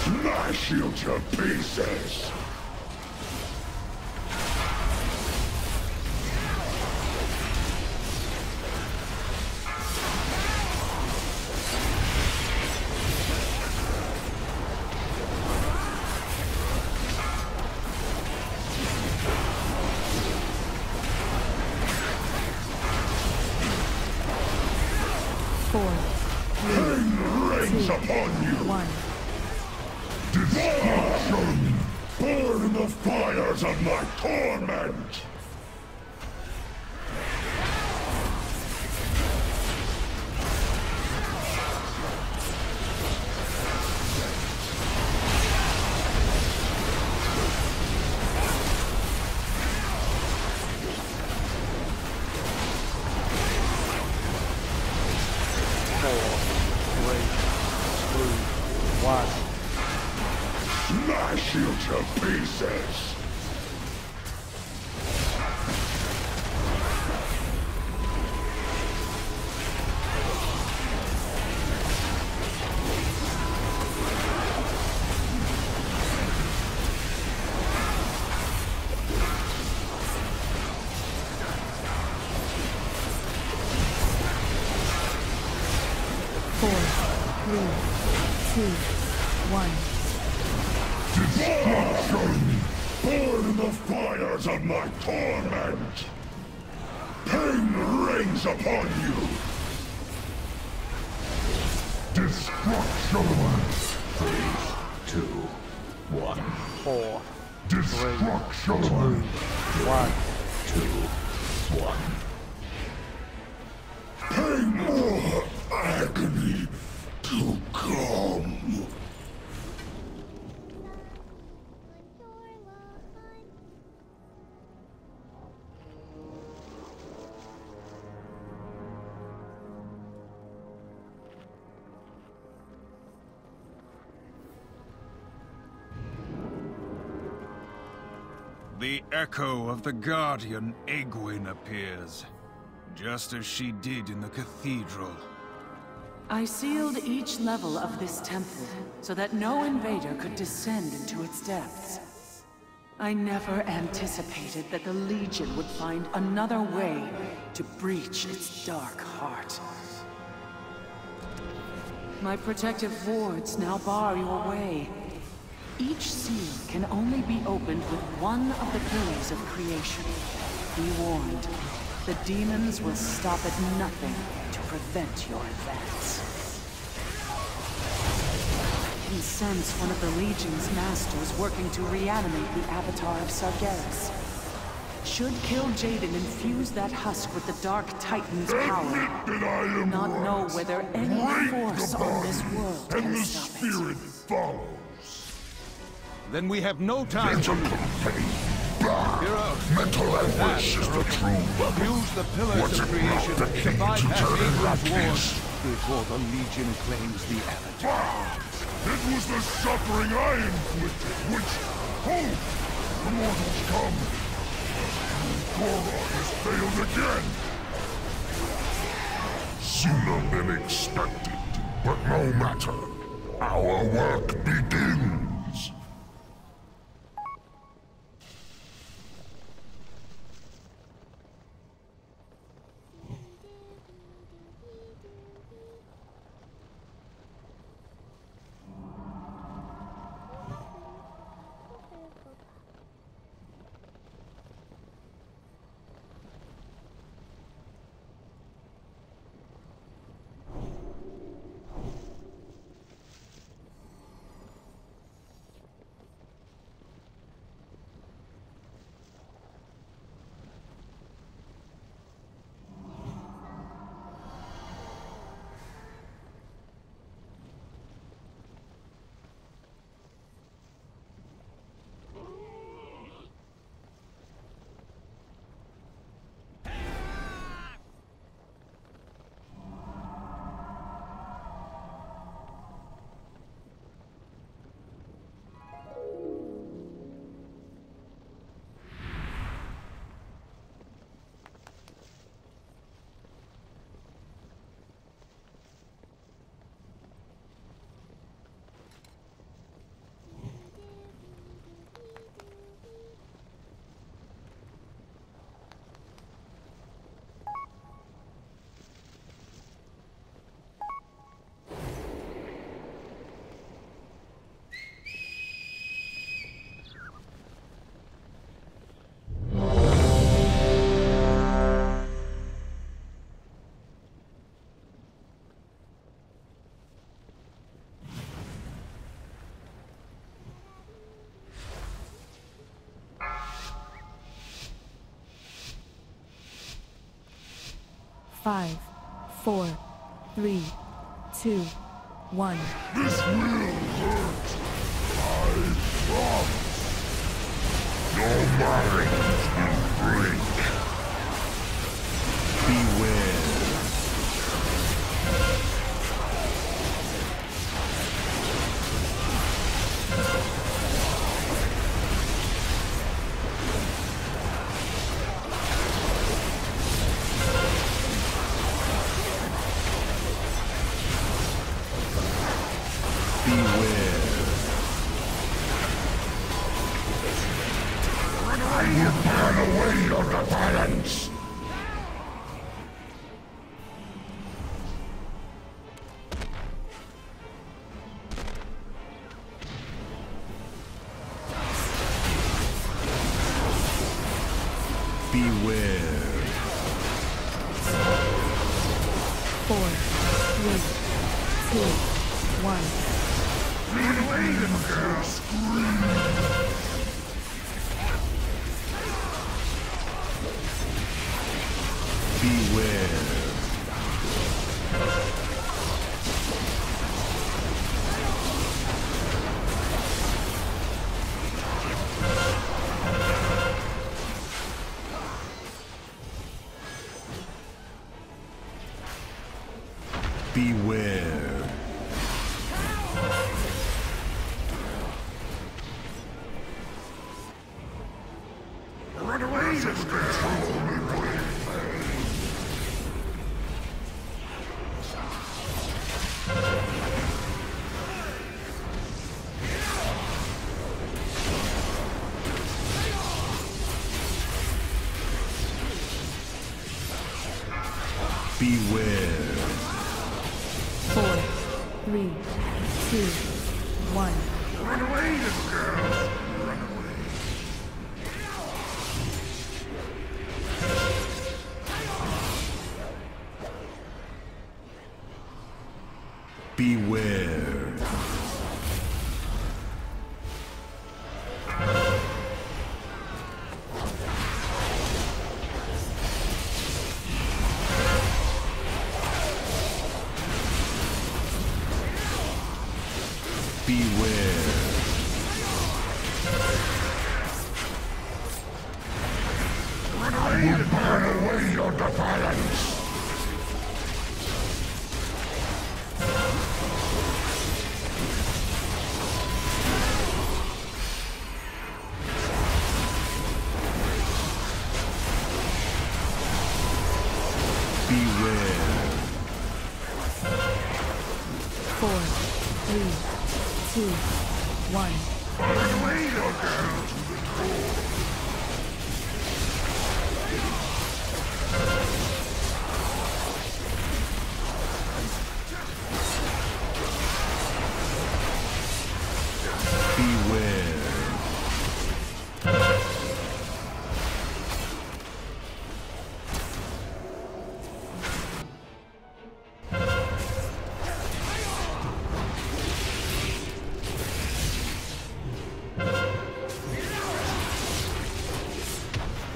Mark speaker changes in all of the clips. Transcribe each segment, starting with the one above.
Speaker 1: Smash you to pieces! Upon you! Destruction! Burn the fires of my torment! Smash you to pieces! Destruction! Burn the fires of my torment! Pain reigns upon you! Destruction! 3, 2, 1.
Speaker 2: 4.
Speaker 1: Destruction!
Speaker 2: 2, 1.
Speaker 1: 2, 1. Pain more agony to come!
Speaker 3: The echo of the guardian Egwene appears, just as she did in the cathedral.
Speaker 4: I sealed each level of this temple so that no invader could descend into its depths. I never anticipated that the Legion would find another way to breach its dark heart. My protective wards now bar your way. Each seal can only be opened with one of the pillars of creation. Be warned, the demons will stop at nothing to prevent your advance. I can sense one of the Legion's masters working to reanimate the avatar of Sargeras. Should Kill Jaden infuse that husk with the Dark Titan's power, do not know whether any force on this world can stop it.
Speaker 1: Spirit follows.
Speaker 3: Then we have no time to lose. Hero,
Speaker 1: Mental anguish is the truth.
Speaker 3: use the pillars of creation to bypass Egwene's wars before the Legion claims the avatar.
Speaker 1: It was the suffering I inflicted, which, hope, the mortals come. Korra has failed again. Sooner than expected. But no matter. Our work begins.
Speaker 5: Five, four, three, two, one.
Speaker 1: This will hurt. I promise. Your minds will break.
Speaker 3: Beware.
Speaker 1: I will burn away your defiance.
Speaker 3: Beware.
Speaker 5: 4, 3, 2, 1.
Speaker 1: Run away, little girl. Scream.
Speaker 3: Beware. Beware.
Speaker 1: Run away, little girl.
Speaker 3: Beware.
Speaker 5: 4, 3, 2, 1.
Speaker 1: Run away, little girl. Run away.
Speaker 3: Beware. Beware.
Speaker 1: I will burn away your defiance.
Speaker 3: Beware.
Speaker 5: 4, 3, 2, 1.
Speaker 3: Beware.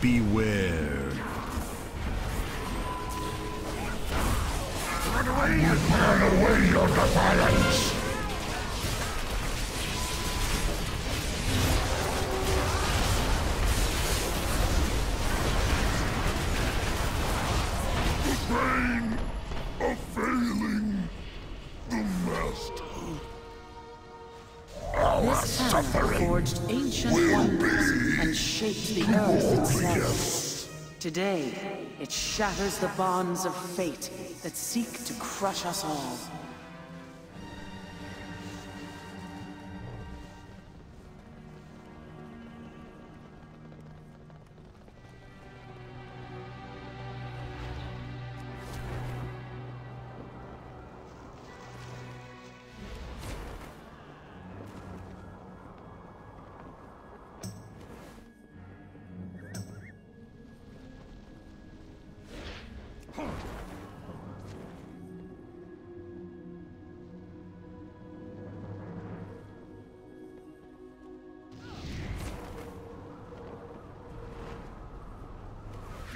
Speaker 3: Beware.
Speaker 1: Burn away your defiance! The pain of failing the Master. Our
Speaker 4: This hammer
Speaker 1: suffering
Speaker 4: forged ancient
Speaker 1: will
Speaker 4: wonders
Speaker 1: be
Speaker 4: and shaped the earth itself.
Speaker 1: glorious.
Speaker 4: Today, it shatters the bonds of fate that seek to crush us all.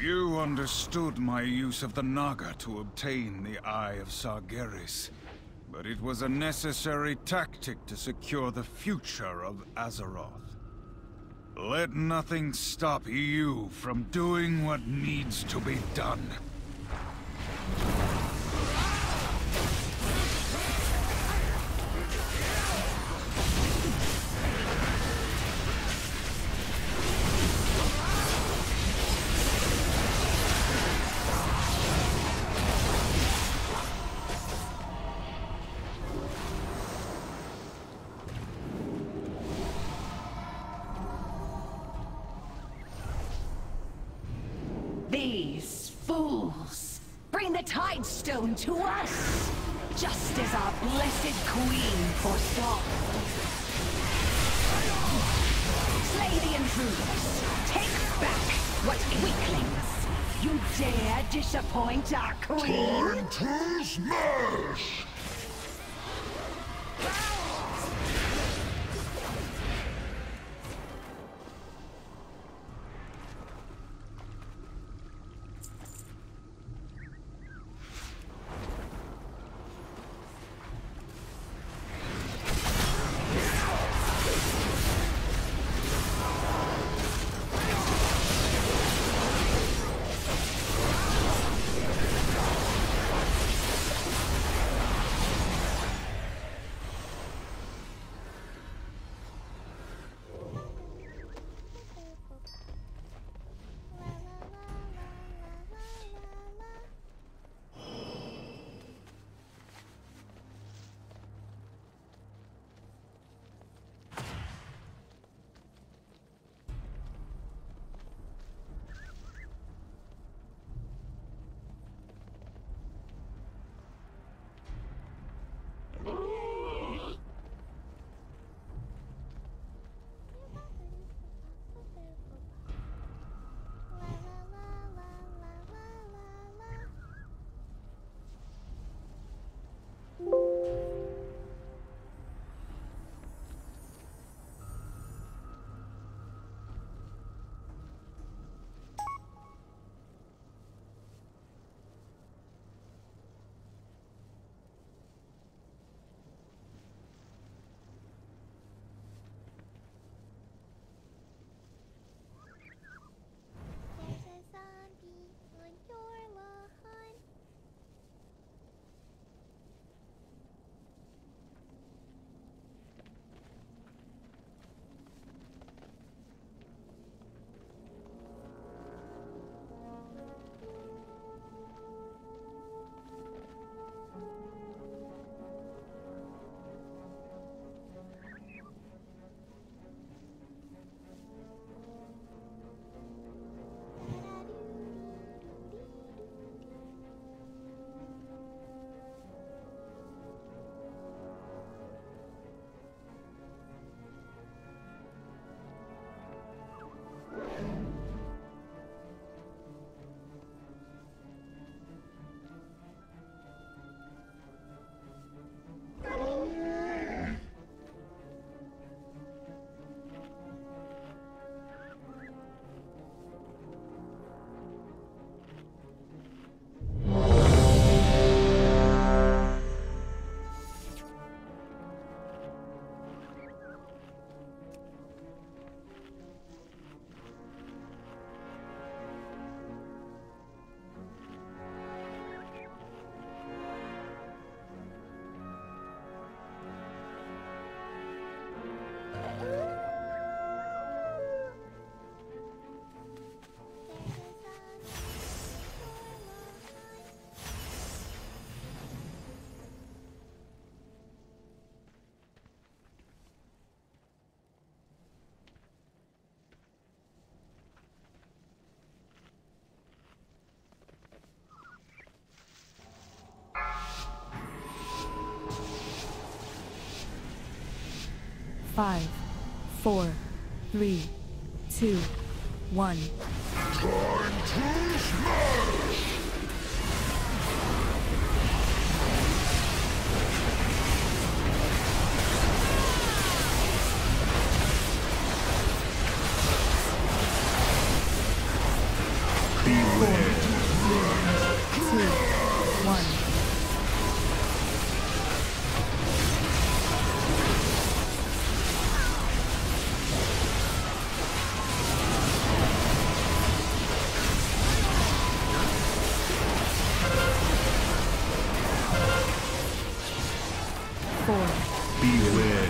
Speaker 3: You understood my use of the Naga to obtain the Eye of Sargeras, but it was a necessary tactic to secure the future of Azeroth. Let nothing stop you from doing what needs to be done.
Speaker 6: These fools bring the Tidestone to us, just as our blessed queen foresaw. Slay the intruders. Take back what weaklings. You dare disappoint our queen?
Speaker 1: Time to smash!
Speaker 5: 5, 4, 3, 2, 1.
Speaker 1: Time to smash!
Speaker 5: Beware. 3, 2, 1.
Speaker 1: Beware.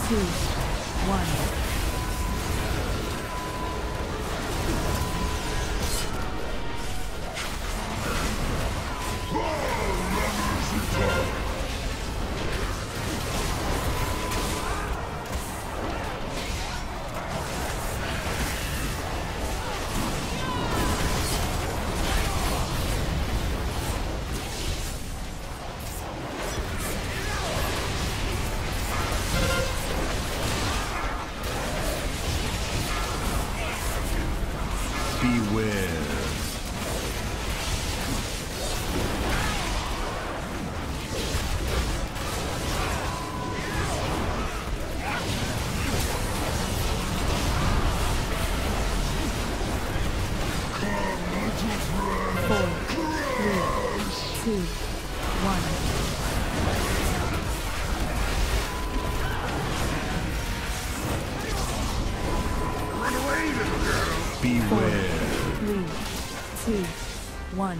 Speaker 5: 2, 1.
Speaker 1: Beware.
Speaker 5: Four, three, two, one.
Speaker 1: Beware.
Speaker 5: 3, 2, 1.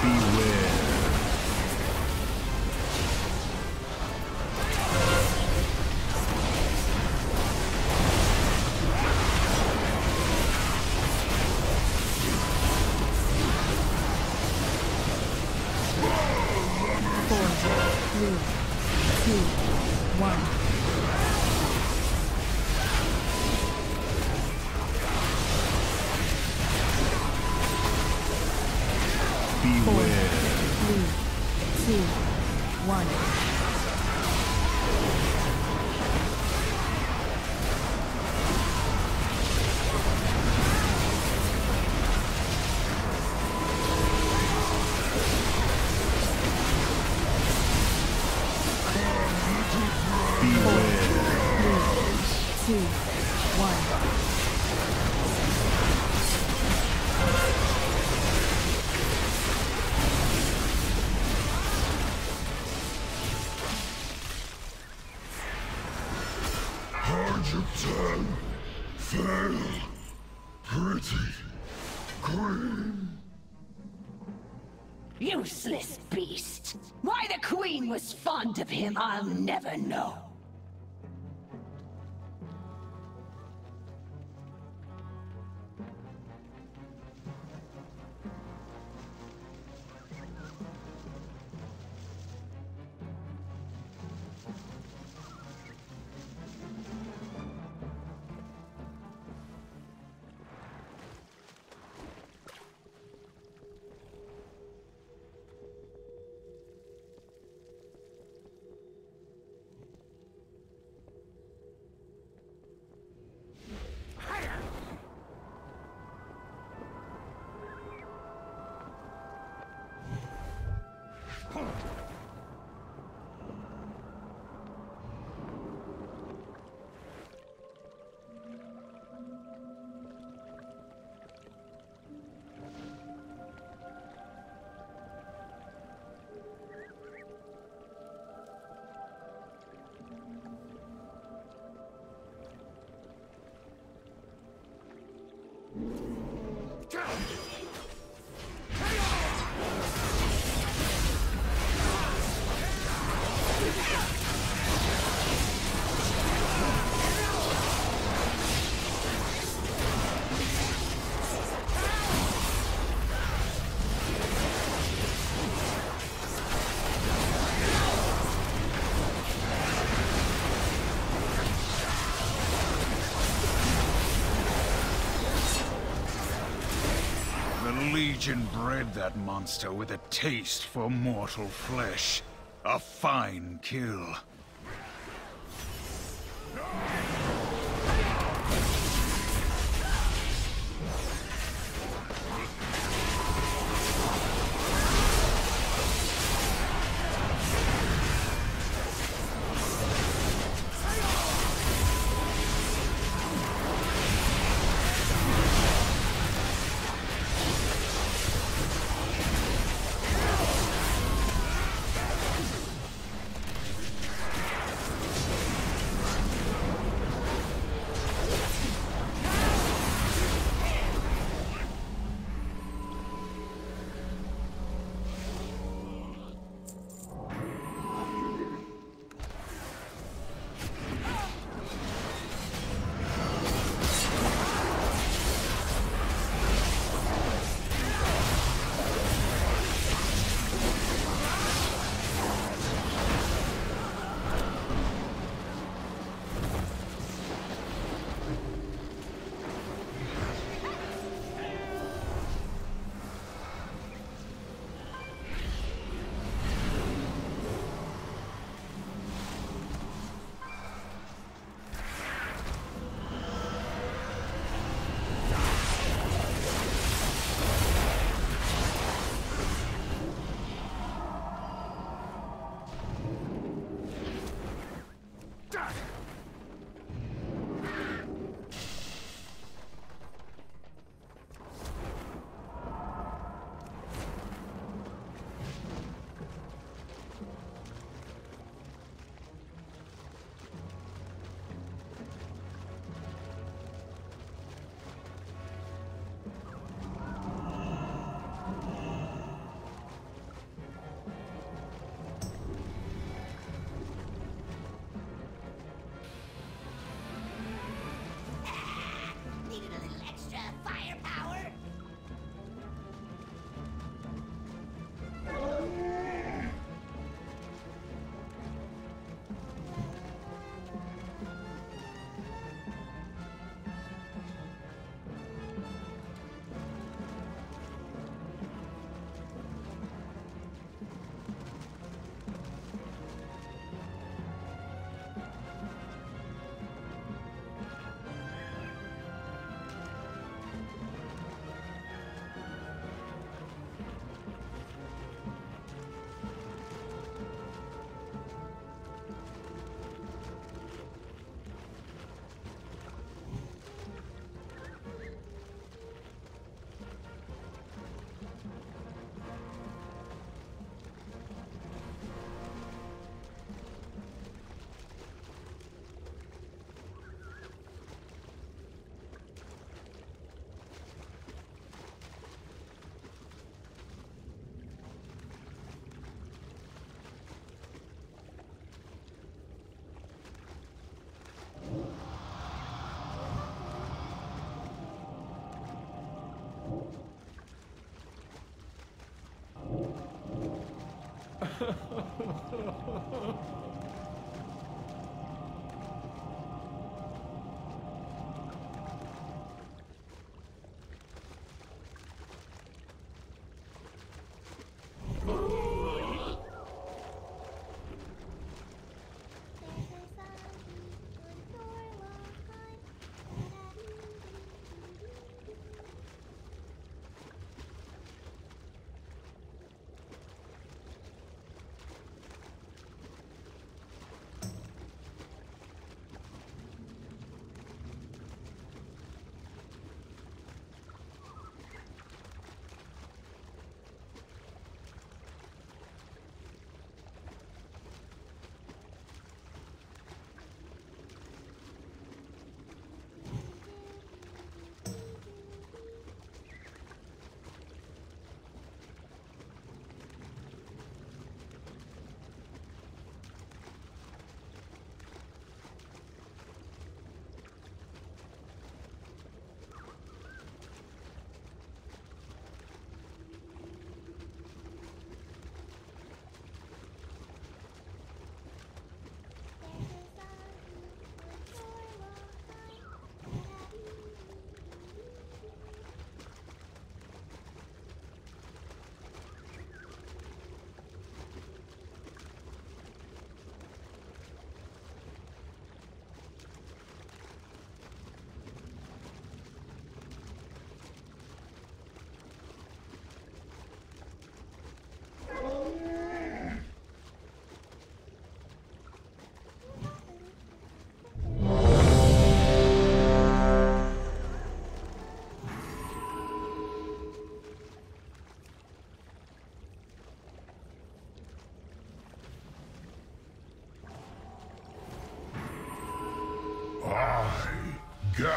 Speaker 1: Beware.
Speaker 5: 3, 2, 1.
Speaker 1: Beware.
Speaker 5: 3, 2, 1.
Speaker 1: Beware.
Speaker 5: 3, 2, 1.
Speaker 1: Ten. Fail. Pretty. Queen.
Speaker 6: Useless beast! Why the Queen was fond of him, I'll never know.
Speaker 3: Legion bred that monster with a taste for mortal flesh. A fine kill.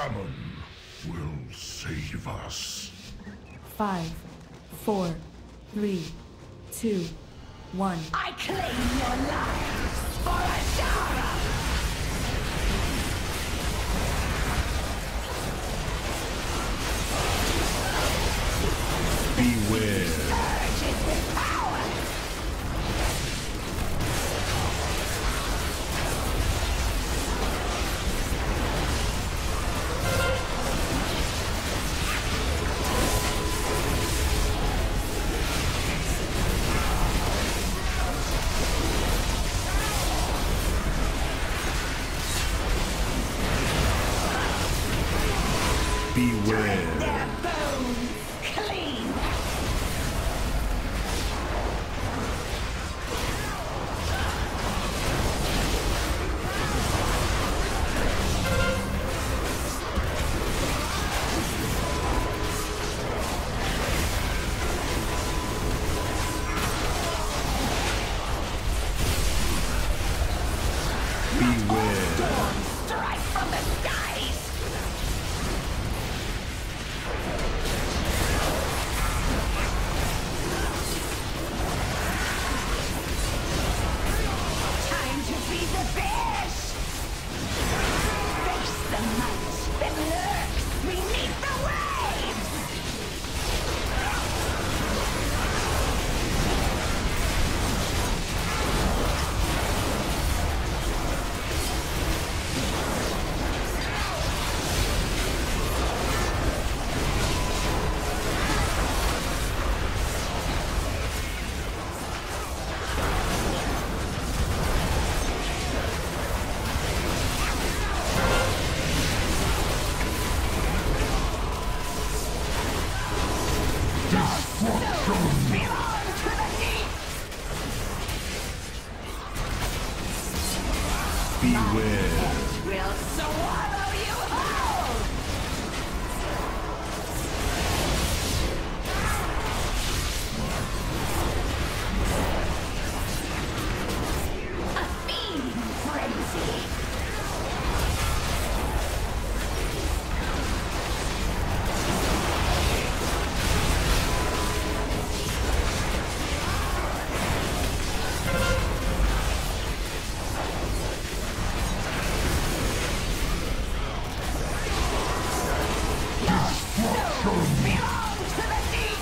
Speaker 1: gammon will save us.
Speaker 5: 5, 4, 3, 2, 1.
Speaker 6: I claim your lives for Sargeras!
Speaker 3: Beware.
Speaker 6: Surges with power!
Speaker 3: Beware.
Speaker 6: Their bones clean!
Speaker 3: Beware.
Speaker 6: Storms strike from the skies! Time to feed the fish! Face the might that lurks beneath the waves! Belong to the deep!
Speaker 3: Beware.
Speaker 6: We'll swallow you whole! A feeding frenzy! Belong to the deep!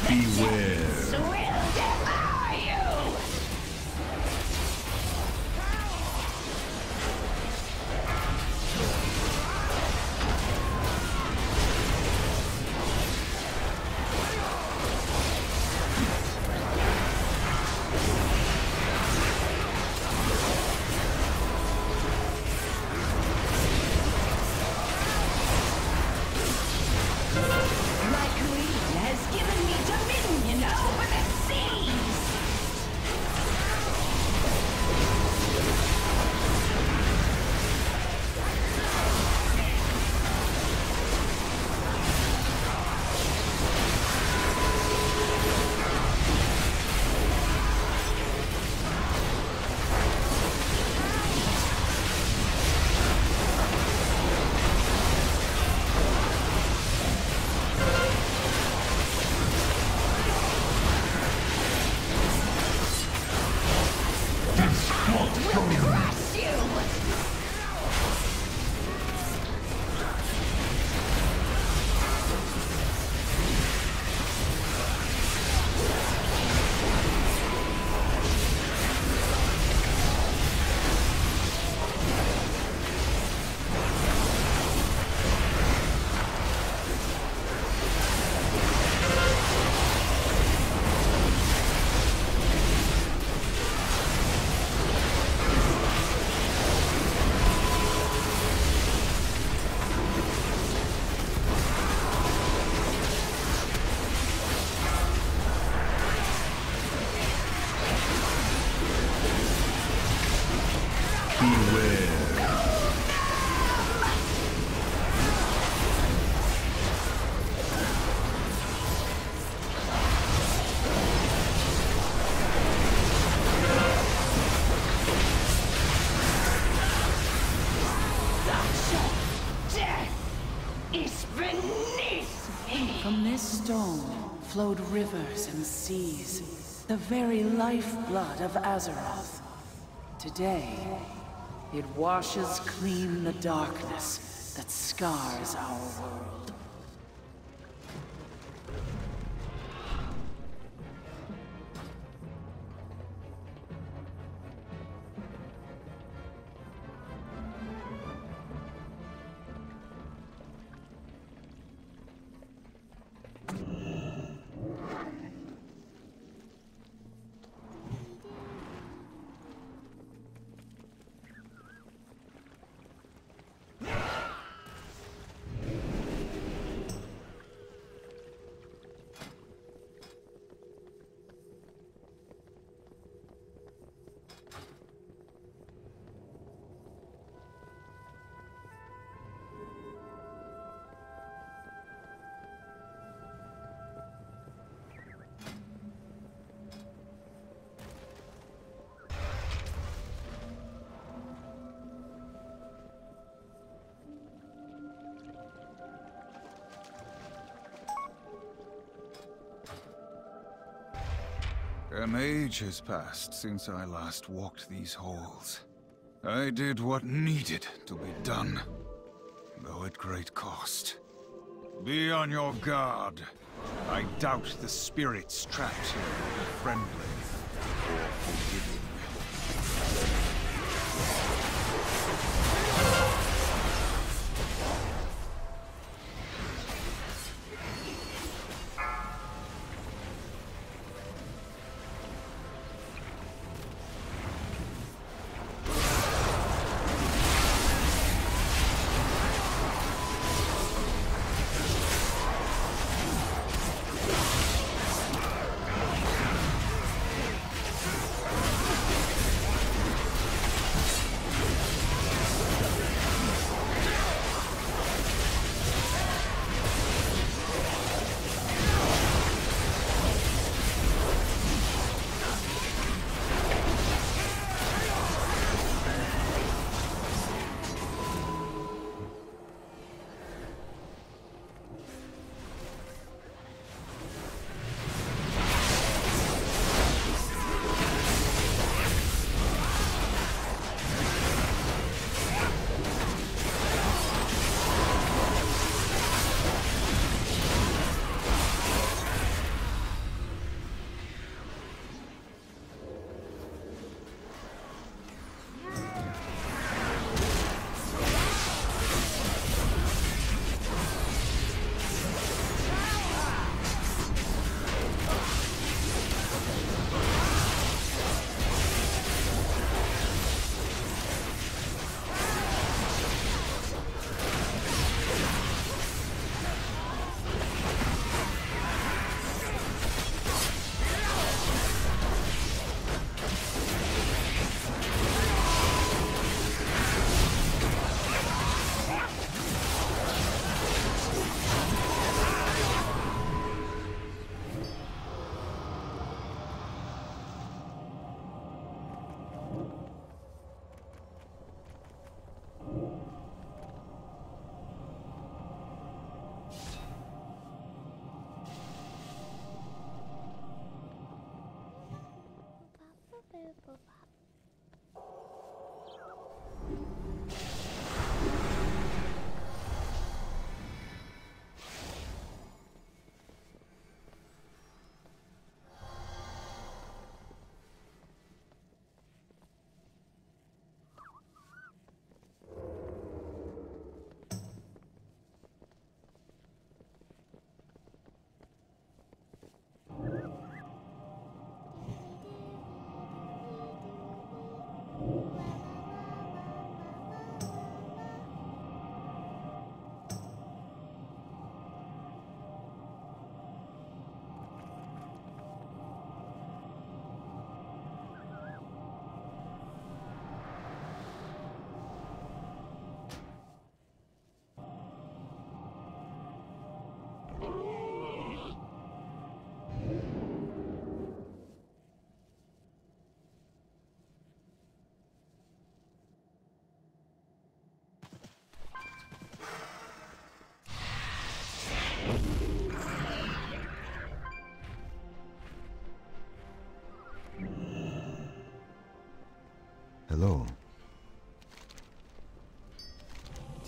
Speaker 3: Beware.
Speaker 6: Will devour you! My queen has given me dominion over the seas! Will crush you!
Speaker 3: Beware.
Speaker 6: Death is beneath me.
Speaker 4: From this stone flowed rivers and seas, the very lifeblood of Azeroth. Today, it washes clean the darkness that scars our world.
Speaker 3: An age has passed since I last walked these halls. I did what needed to be done, though at great cost. Be on your guard. I doubt the spirits trapped here will be friendly or forgiving.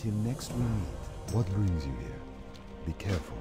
Speaker 7: Until next we meet. What brings you here? Be careful.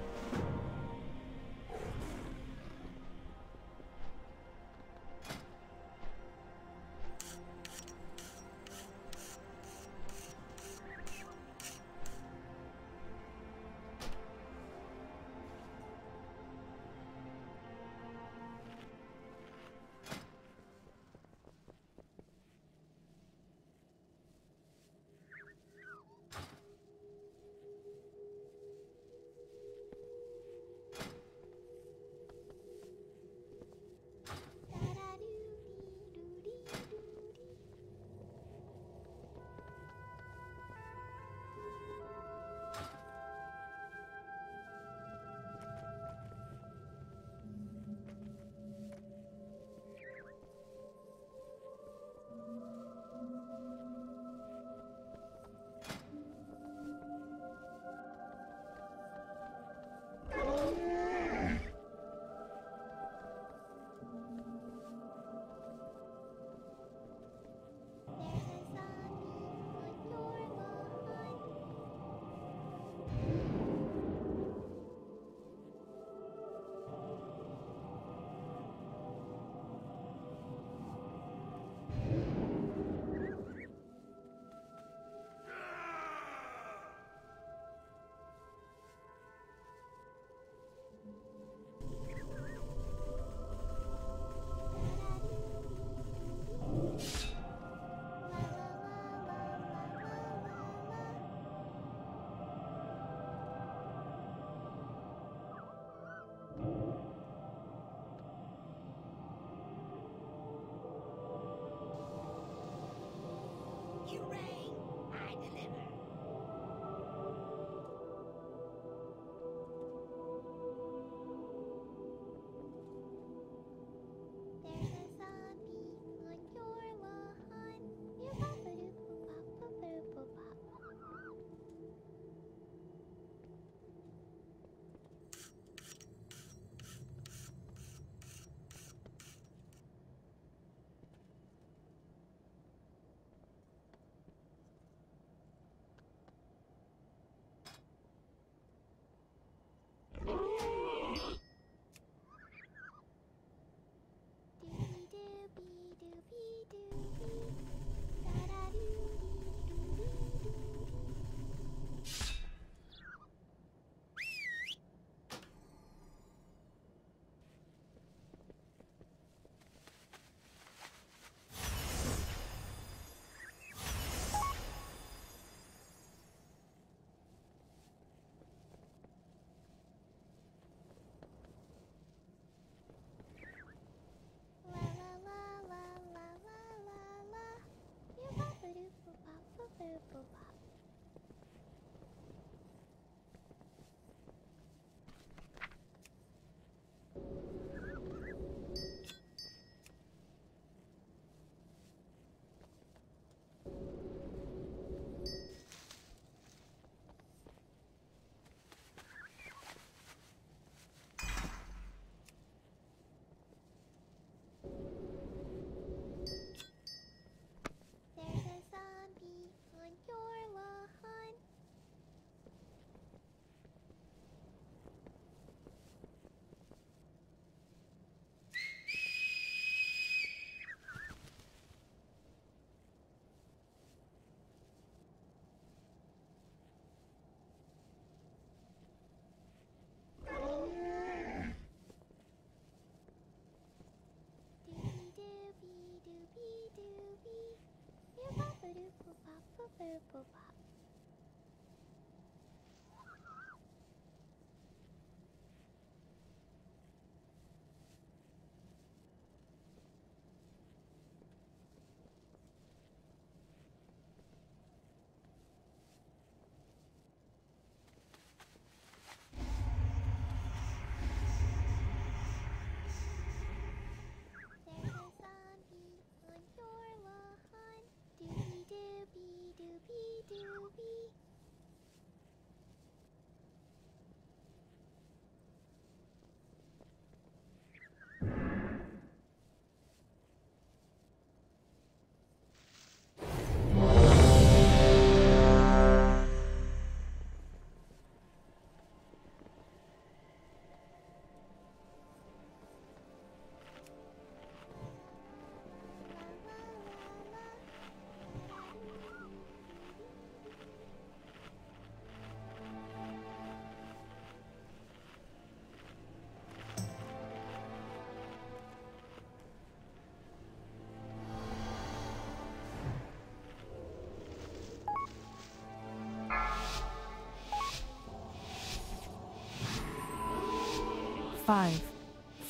Speaker 5: 5,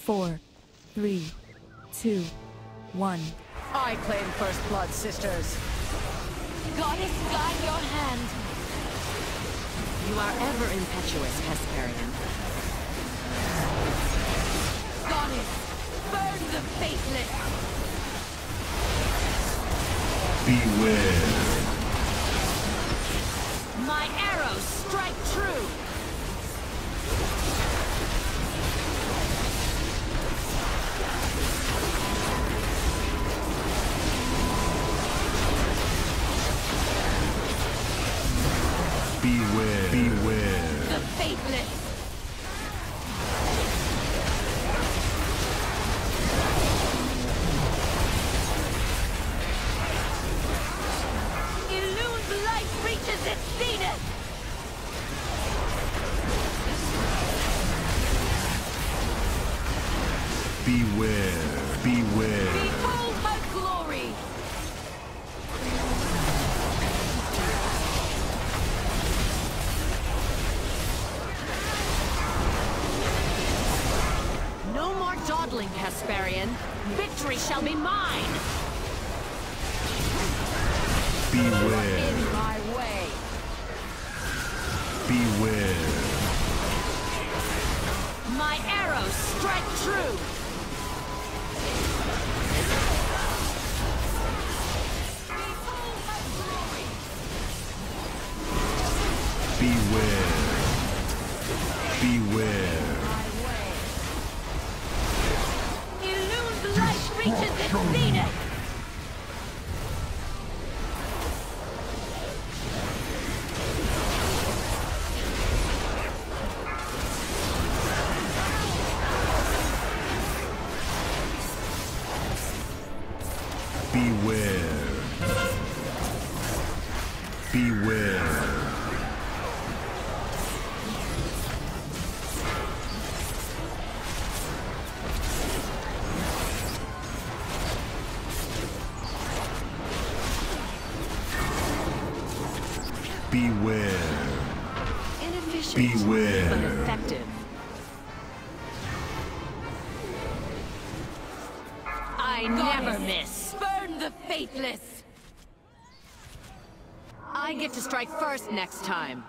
Speaker 5: 4, 3, 2, 1.
Speaker 6: I claim first blood, sisters. Goddess, guide your hand.
Speaker 4: You are ever impetuous, Hesperian.
Speaker 6: Goddess, burn the faithless.
Speaker 1: Beware.
Speaker 6: My arrows strike true.
Speaker 1: Beware. Beware.
Speaker 6: The faithless. Illune's light reaches its zenith.
Speaker 1: Beware. Beware.
Speaker 6: Behold her glory.
Speaker 4: No more dawdling, Hesperian. Victory shall be mine!
Speaker 1: Beware.
Speaker 6: In my way.
Speaker 1: Beware.
Speaker 6: My arrows strike true. Behold her glory.
Speaker 1: Beware. Beware.
Speaker 6: My way. Illune's light reaches its zenith.
Speaker 1: Beware. Beware. Beware.
Speaker 4: Inefficient,
Speaker 1: Beware.
Speaker 4: but effective.
Speaker 6: I never miss. Burn the faithless.
Speaker 4: I get to strike first next time.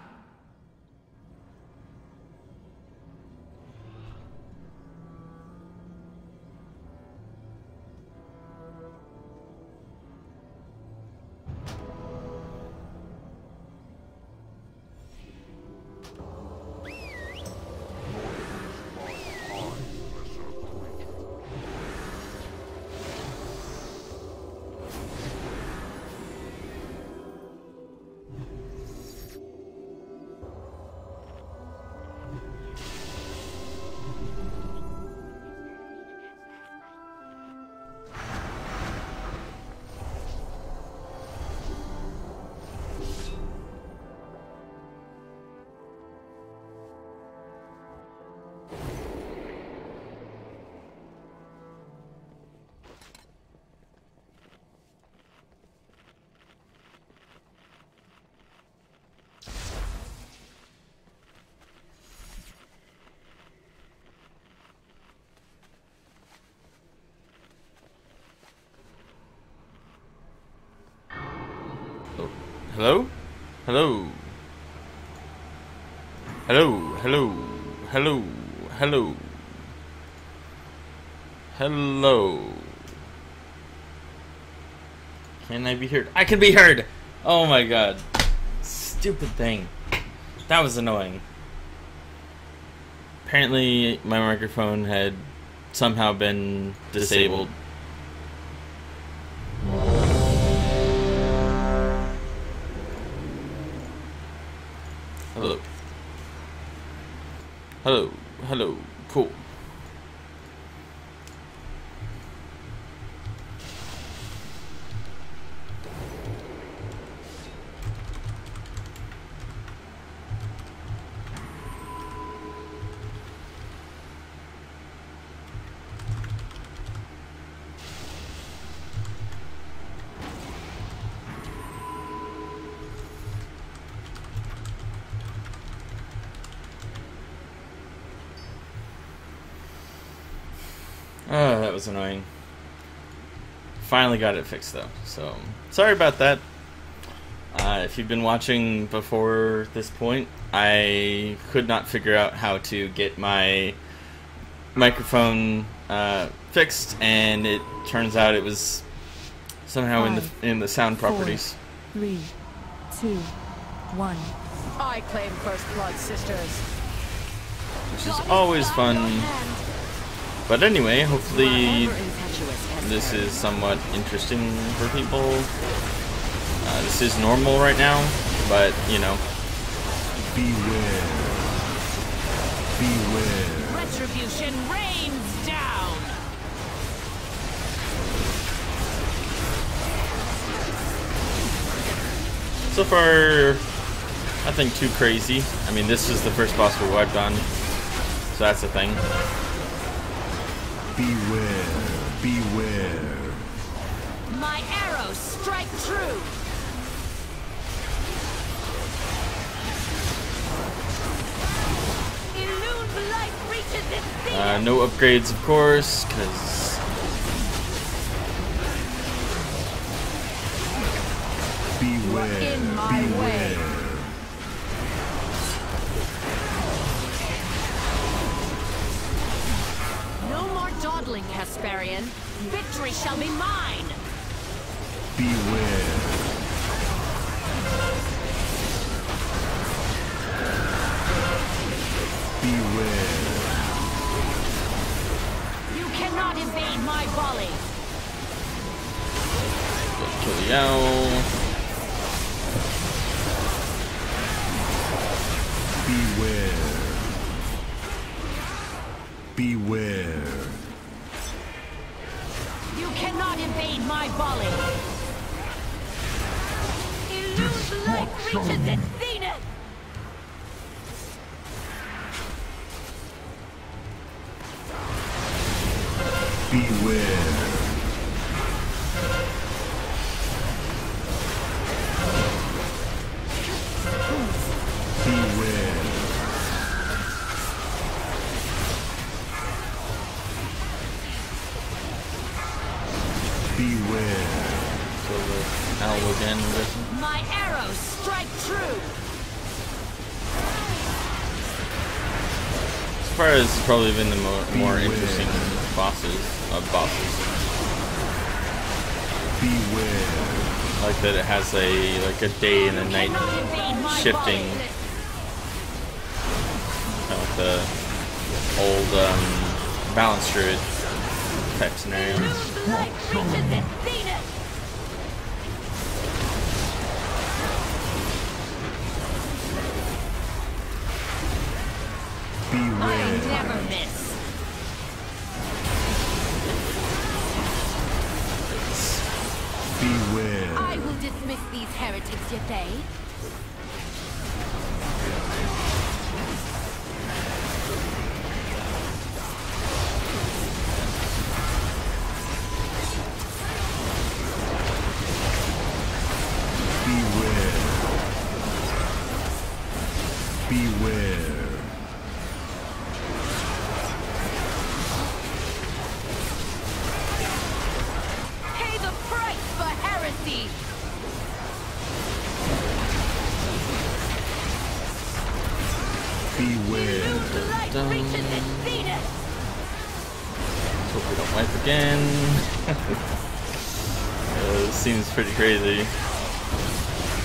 Speaker 8: Hello? Hello? Hello? Hello? Hello? Hello? Hello? Can I be heard? I can be heard! Oh my god. Stupid thing. That was annoying. Apparently my microphone had somehow been disabled. Hello. Hello. Hello. Cool. was annoying. Finally got it fixed though, so sorry about that. If you've been watching before this point, I could not figure out how to get my microphone fixed, and it turns out it was somehow in the sound properties.
Speaker 5: 4, 3, 2, 1.
Speaker 6: I claim first blood, sisters.
Speaker 8: Which is always fun. But anyway, hopefully this is somewhat interesting for people. This is normal right now, but you know.
Speaker 1: Beware. Beware.
Speaker 6: Retribution rains down.
Speaker 8: So far, nothing too crazy. I mean, this is the first boss we wiped on, so that's a thing.
Speaker 1: Beware. Beware.
Speaker 6: My arrows strike true. Illumined light reaches its zenith.
Speaker 8: No upgrades, of course, because
Speaker 1: Beware.
Speaker 6: In my way. No more dawdling, Hesperian. Victory shall be mine.
Speaker 1: Beware. Beware.
Speaker 6: You cannot evade my volley.
Speaker 8: kill the owl.
Speaker 1: Beware. Beware.
Speaker 6: You cannot evade my volley. Illumined light reaches its zenith.
Speaker 1: Beware. Beware. Beware.
Speaker 8: So the owl again, I'm guessing.
Speaker 6: My arrows strike true.
Speaker 8: So far, this has probably been the more interesting bosses.
Speaker 1: Beware.
Speaker 8: I like that it has a day and a night shifting, kind of like the old balance druid type scenario.
Speaker 6: Illumined light reaches its zenith. I
Speaker 1: Beware.
Speaker 6: never miss.
Speaker 1: Beware.
Speaker 6: I will dismiss these heretics, Yethay.
Speaker 1: Beware. Beware.
Speaker 6: Pay the price for heresy.
Speaker 1: Beware.
Speaker 6: Illumined light reaches its zenith.
Speaker 8: Let's hope we don't wipe again. This seems pretty crazy.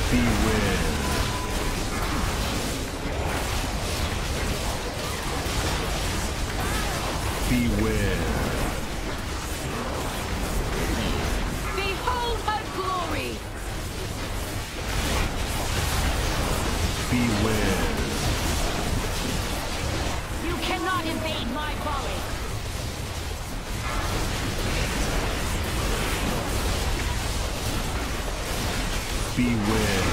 Speaker 1: Beware. Beware.
Speaker 6: Behold her glory.
Speaker 1: Beware.
Speaker 6: You cannot evade my volley.
Speaker 1: Beware.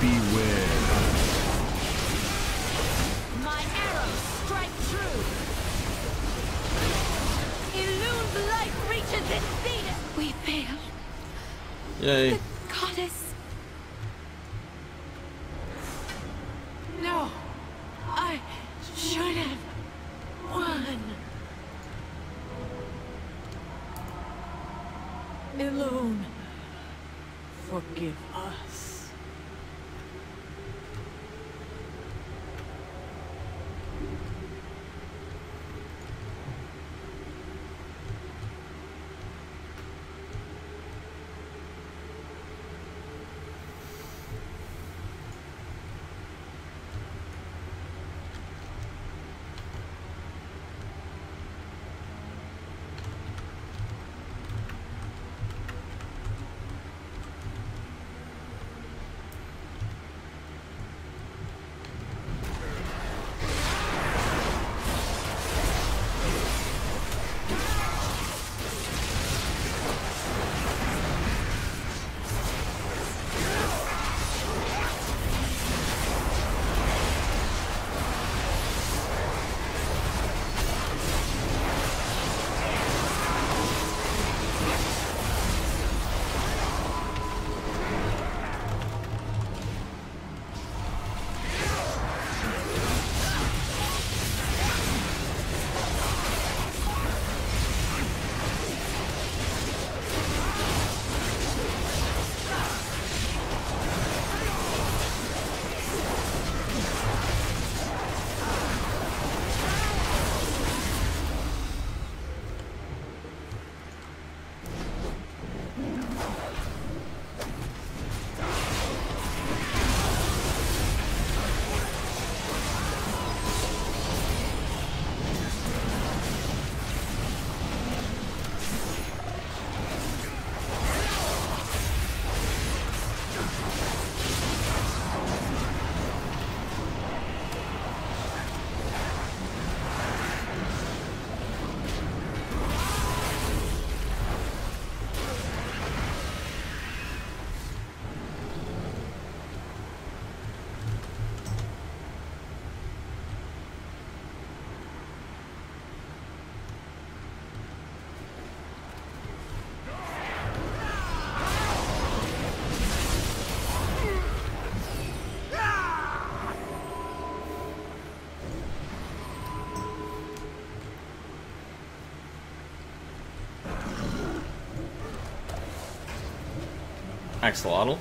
Speaker 1: Beware.
Speaker 6: My arrows strike true. Illumined light reaches its zenith. We failed.
Speaker 8: Yay.
Speaker 6: Goddess. No.
Speaker 5: alone. Forgive us.
Speaker 8: Axolotl.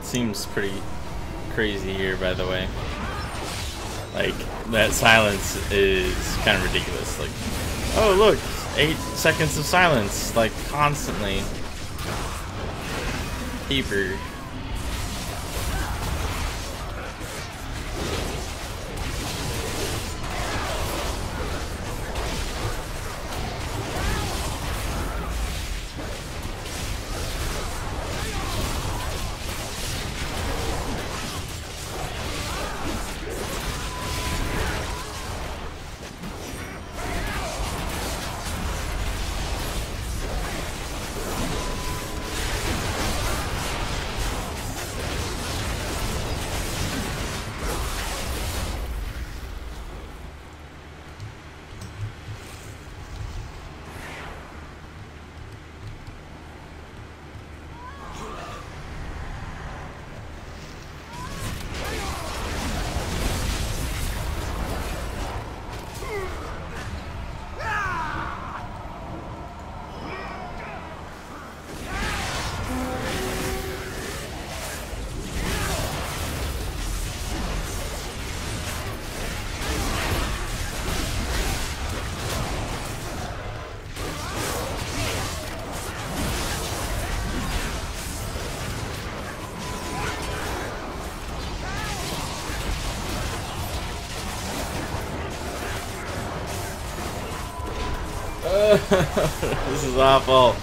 Speaker 8: Seems pretty crazy here, by the way. Like, that silence is kind of ridiculous. Like, oh look, 8 seconds of silence, like, constantly. Keeper. This is awful.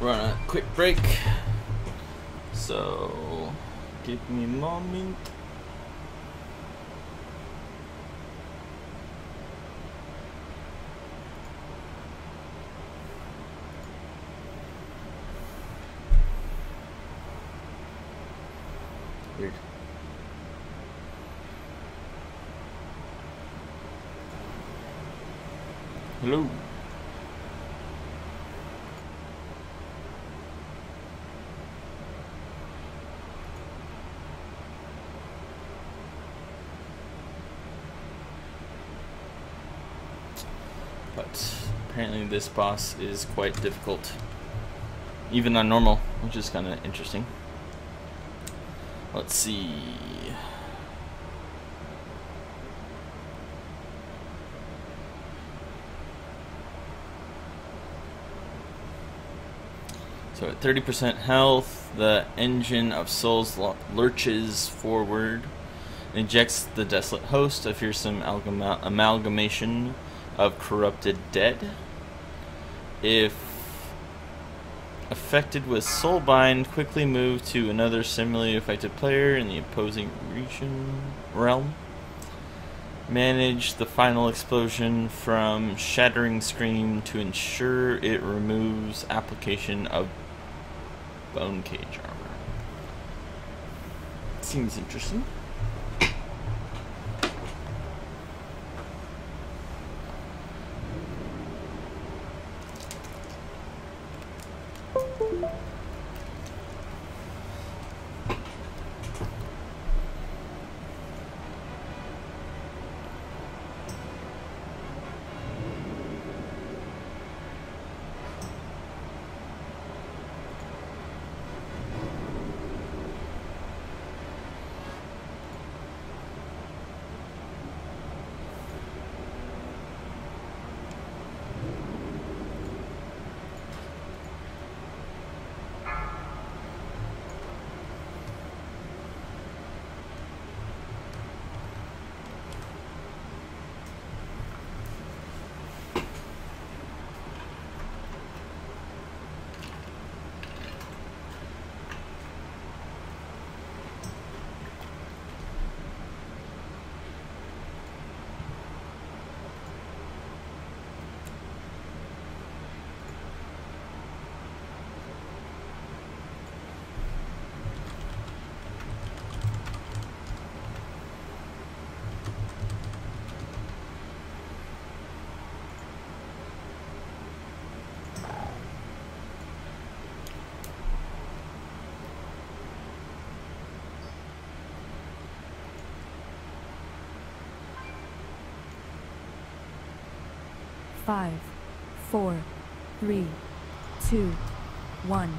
Speaker 8: We're on a quick break, so give me a moment. Weird. Hello. But apparently this boss is quite difficult, even on normal, which is kind of interesting. Let's see. So at 30% health, the engine of souls lurches forward and ejects the desolate host, a fearsome amalgamation of corrupted dead. If affected with soulbind, quickly move to another similarly affected player in the opposing realm. Manage the final explosion from Shattering Scream to ensure it removes application of Bone Cage armor. Seems interesting.
Speaker 9: 5, 4, 3, 2, 1.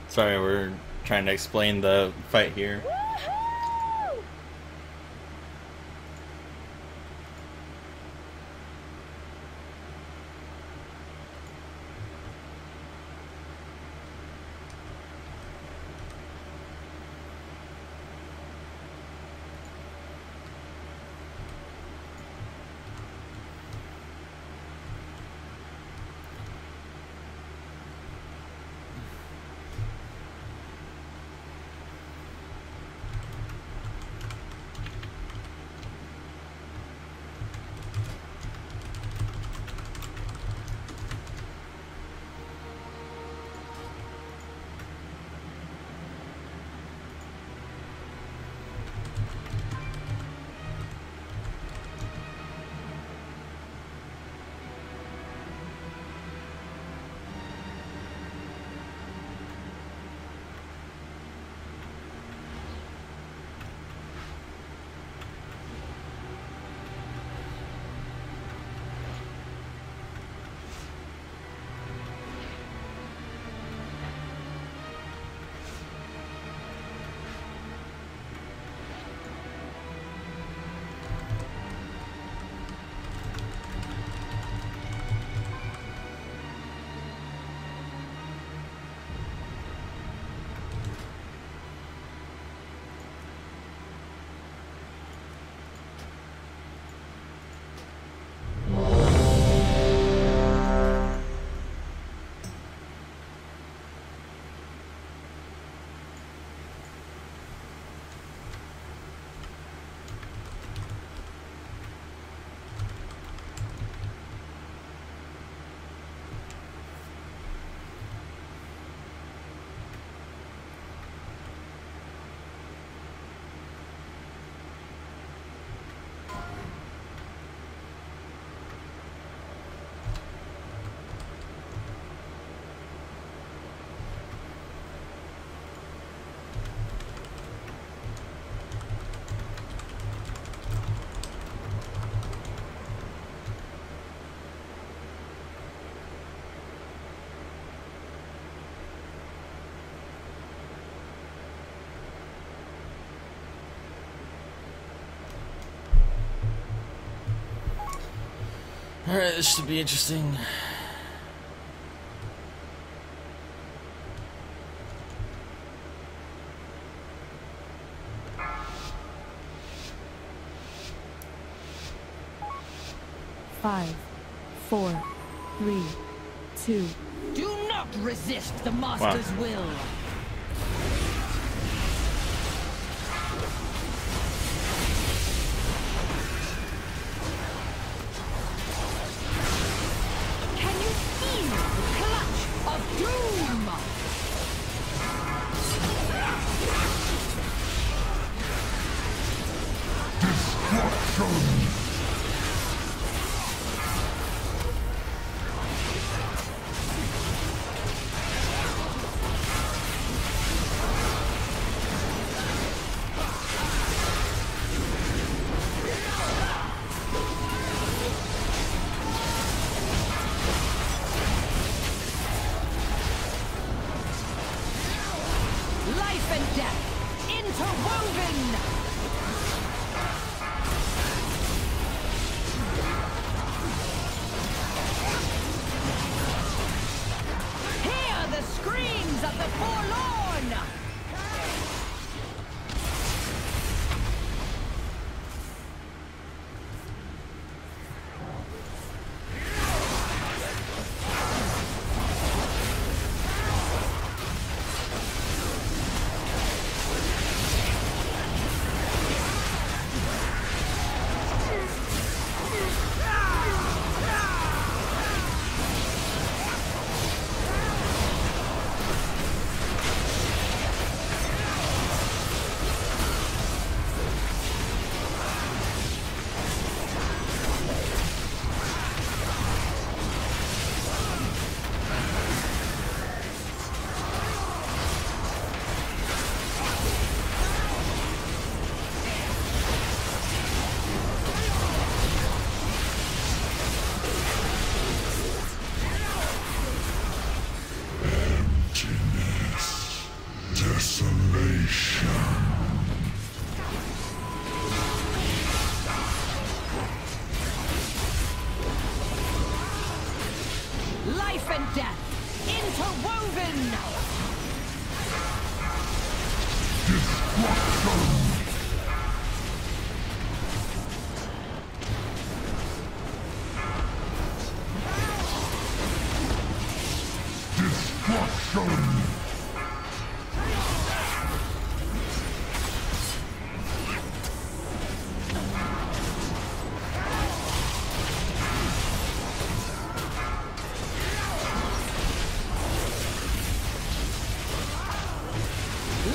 Speaker 8: Sorry, we're trying to explain the fight here. Alright, this should be interesting.
Speaker 9: Five, 4, 3, 2.
Speaker 6: Do not resist the Master's will. Can you feel the clutch of doom?
Speaker 1: Destruction!
Speaker 6: Life and death interwoven! Life and death interwoven!
Speaker 1: Destruction!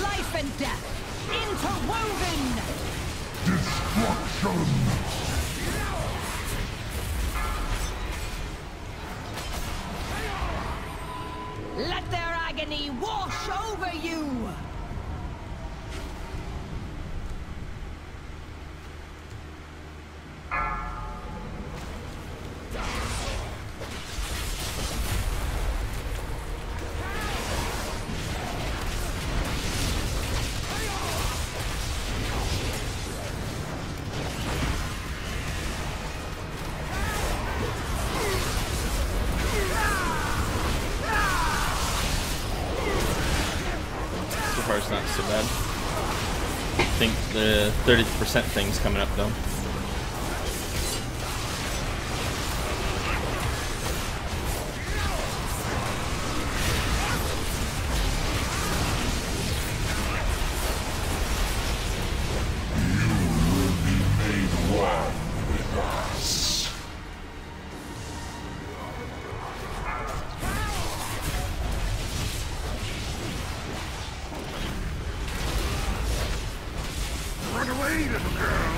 Speaker 6: Life and death interwoven!
Speaker 1: Destruction!
Speaker 6: Let their agony wash over you!
Speaker 8: So far, it's not so bad. I think the 30% thing's coming up though.
Speaker 1: Run away, little girl!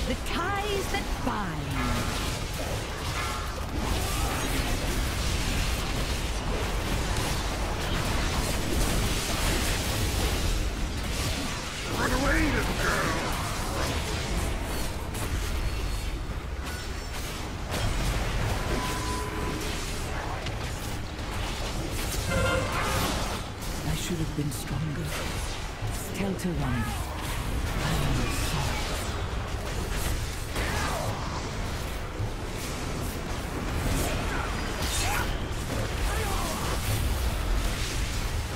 Speaker 6: The ties that bind.
Speaker 1: Run away, little girl!
Speaker 5: I should have been stronger. Still to run. I am sorry.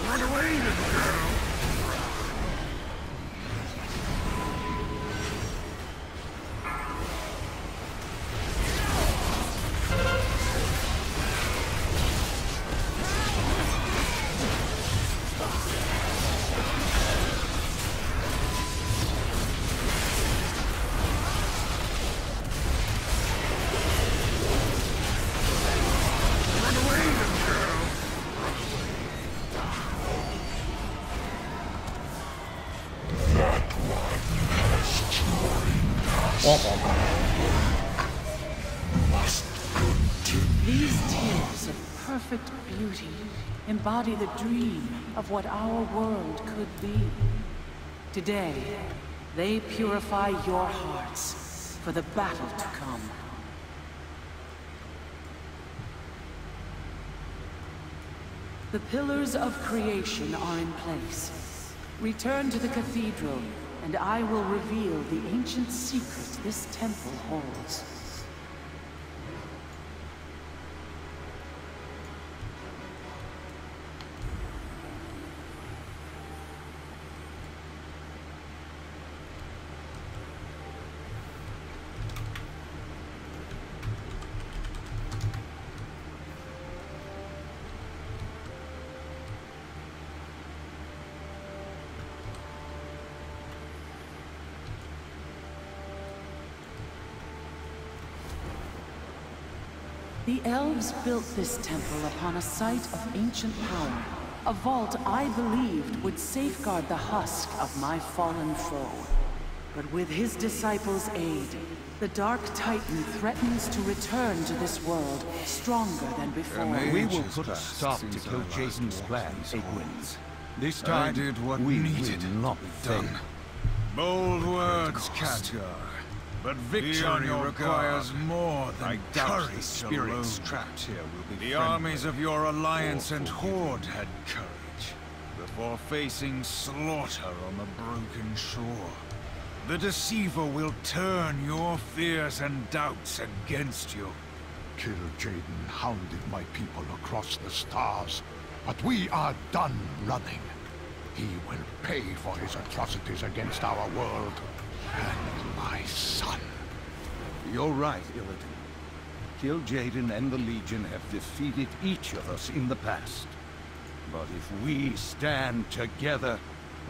Speaker 1: Run away, little girl! Run away, little girl!
Speaker 4: These tears of perfect beauty embody the dream of what our world could be. Today, they purify your hearts for the battle to come. The pillars of creation are in place. Return to the cathedral, and I will reveal the ancient secret this temple holds. The elves built this temple upon a site of ancient power, a vault I believed would safeguard the husk of my fallen foe. But with his disciples' aid, the Dark Titan threatens to return to this world stronger than before.
Speaker 10: We will put a stop to kill Jason's plan, Egwin. This
Speaker 3: I
Speaker 10: time,
Speaker 3: did what
Speaker 10: we
Speaker 3: needed
Speaker 10: will not
Speaker 3: done.
Speaker 10: fail.
Speaker 3: Bold words, Khadgar. But victory requires more than courage. Spirits trapped here will be the armies of your alliance and horde had courage before facing slaughter on the broken shore. The deceiver will turn your fears and doubts against you.
Speaker 1: Kill Jaden hounded my people across the stars, but we are done running. He will pay for his atrocities against our world and my son.
Speaker 10: You're right, Illidan. Kill Jaden and the Legion have defeated each of us in the past. But if we stand together,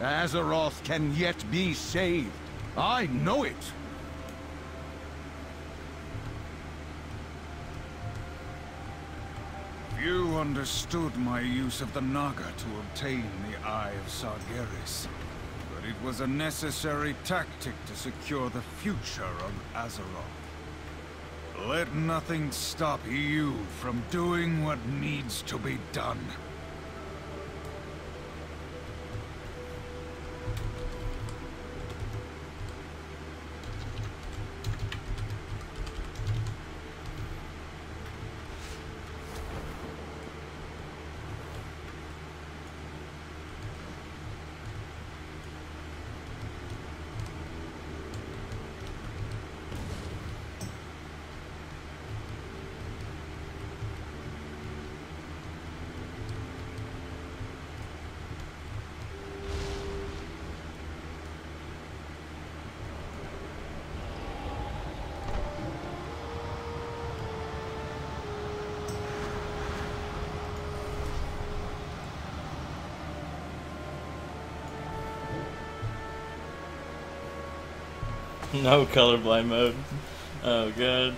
Speaker 10: Azeroth can yet be saved. I know it!
Speaker 3: You understood my use of the Naga to obtain the Eye of Sargeras, but it was a necessary tactic to secure the future of Azeroth. Let nothing stop you from doing what needs to be done.
Speaker 8: No colorblind mode. Oh god.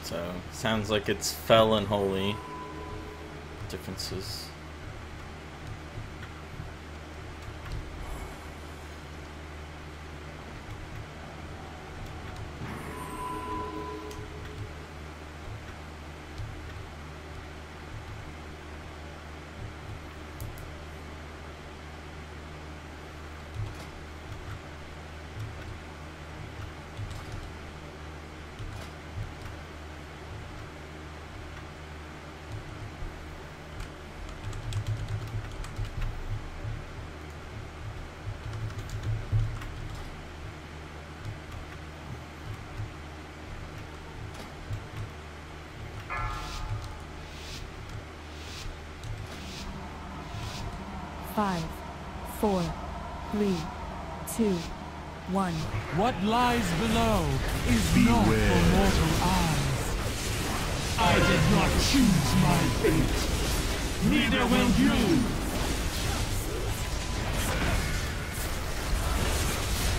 Speaker 8: So, sounds like it's fell and holy. Differences.
Speaker 9: Five, 4, 3, 2, 1.
Speaker 11: What lies below is not for mortal eyes. I did not choose my fate. Neither will you.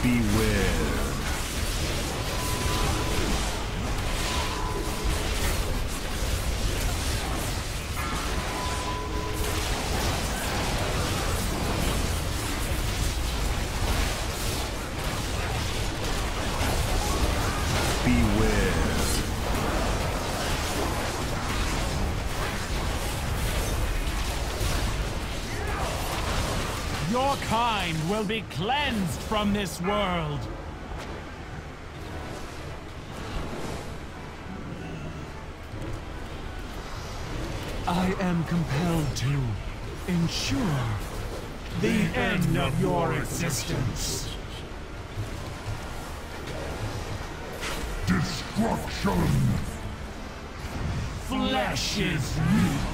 Speaker 10: Beware.
Speaker 11: Your kind will be cleansed from this world. I am compelled to ensure the end of your existence.
Speaker 1: Destruction!
Speaker 11: Flesh is weak.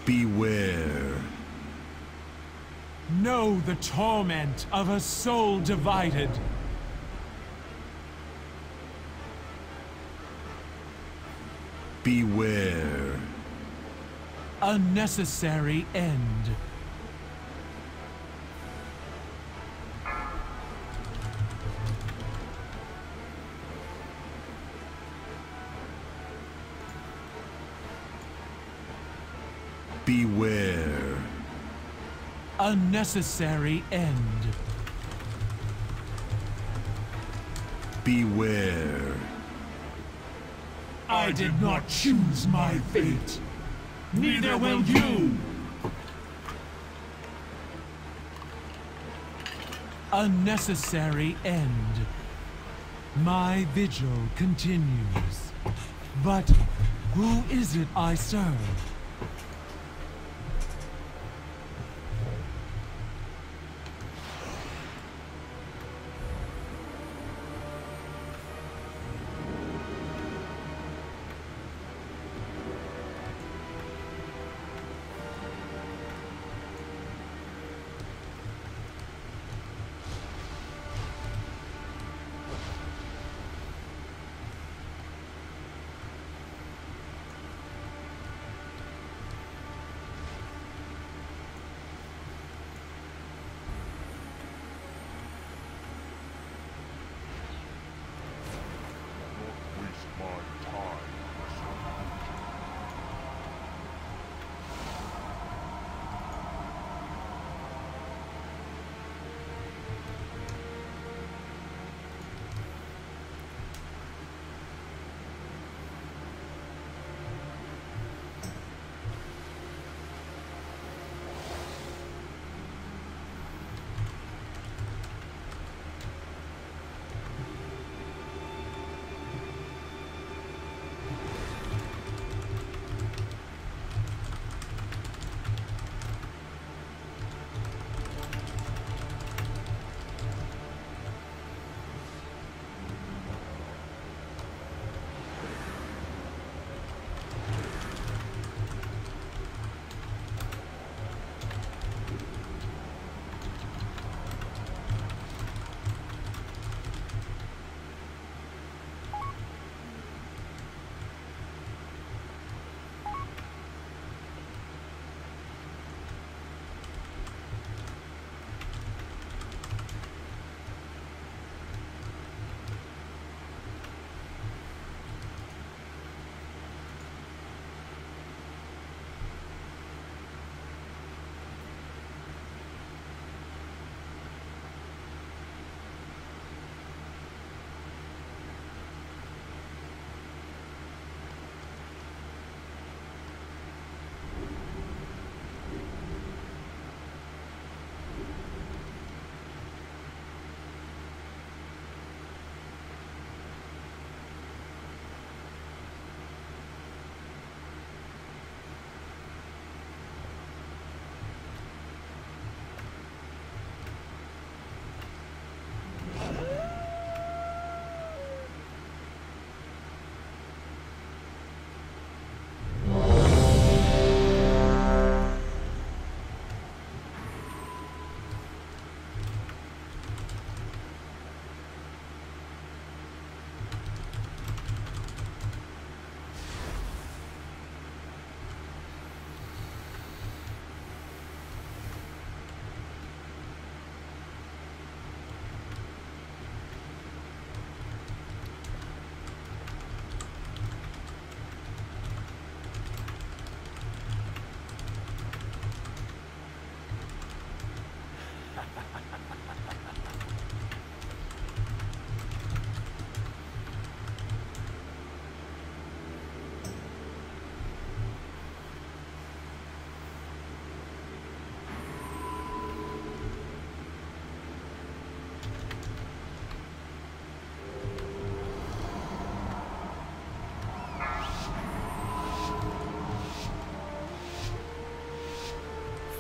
Speaker 10: Beware.
Speaker 11: Know the torment of a soul divided.
Speaker 10: Beware.
Speaker 11: A necessary end.
Speaker 10: Beware.
Speaker 11: A necessary end.
Speaker 10: Beware.
Speaker 11: I did not choose my fate. Neither will you. A necessary end. My vigil continues. But who is it I serve?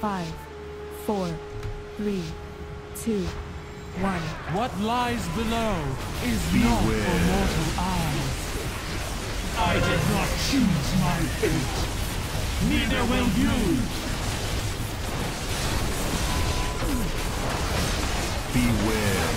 Speaker 9: 5, 4, 3, 2, 1.
Speaker 11: What lies below is not for mortal eyes. I did not choose my fate. Neither will you.
Speaker 10: Beware.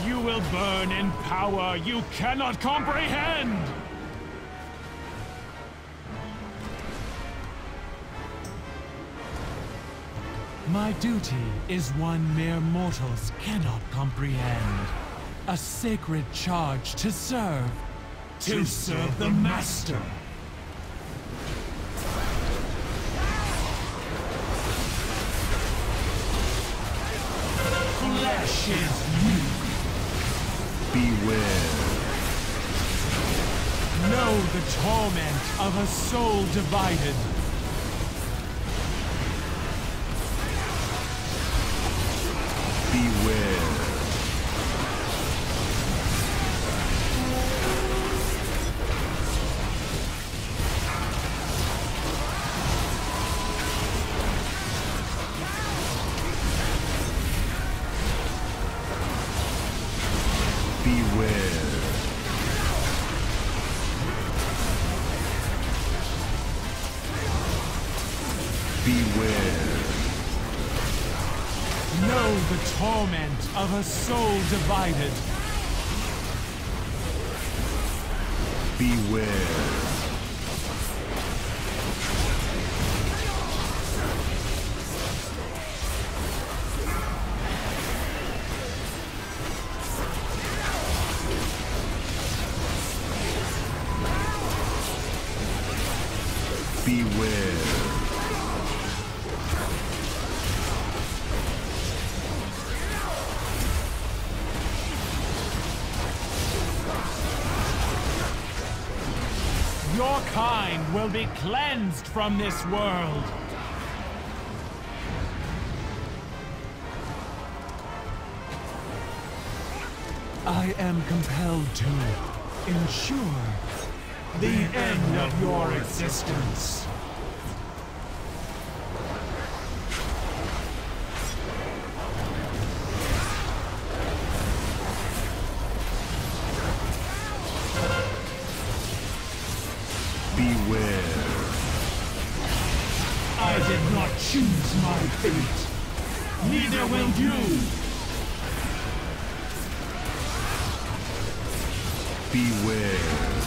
Speaker 11: You will burn in power you cannot comprehend! My duty is one mere mortals cannot comprehend. A sacred charge to serve. To serve the Master. Flesh is weak.
Speaker 10: Beware.
Speaker 11: Know the torment of a soul divided.
Speaker 10: Beware.
Speaker 11: Know the torment of a soul divided.
Speaker 10: Beware. Beware.
Speaker 11: Your kind will be cleansed from this world. I am compelled to ensure the end of your existence.
Speaker 10: Beware.
Speaker 11: I did not choose my fate. Neither will you.
Speaker 10: Beware.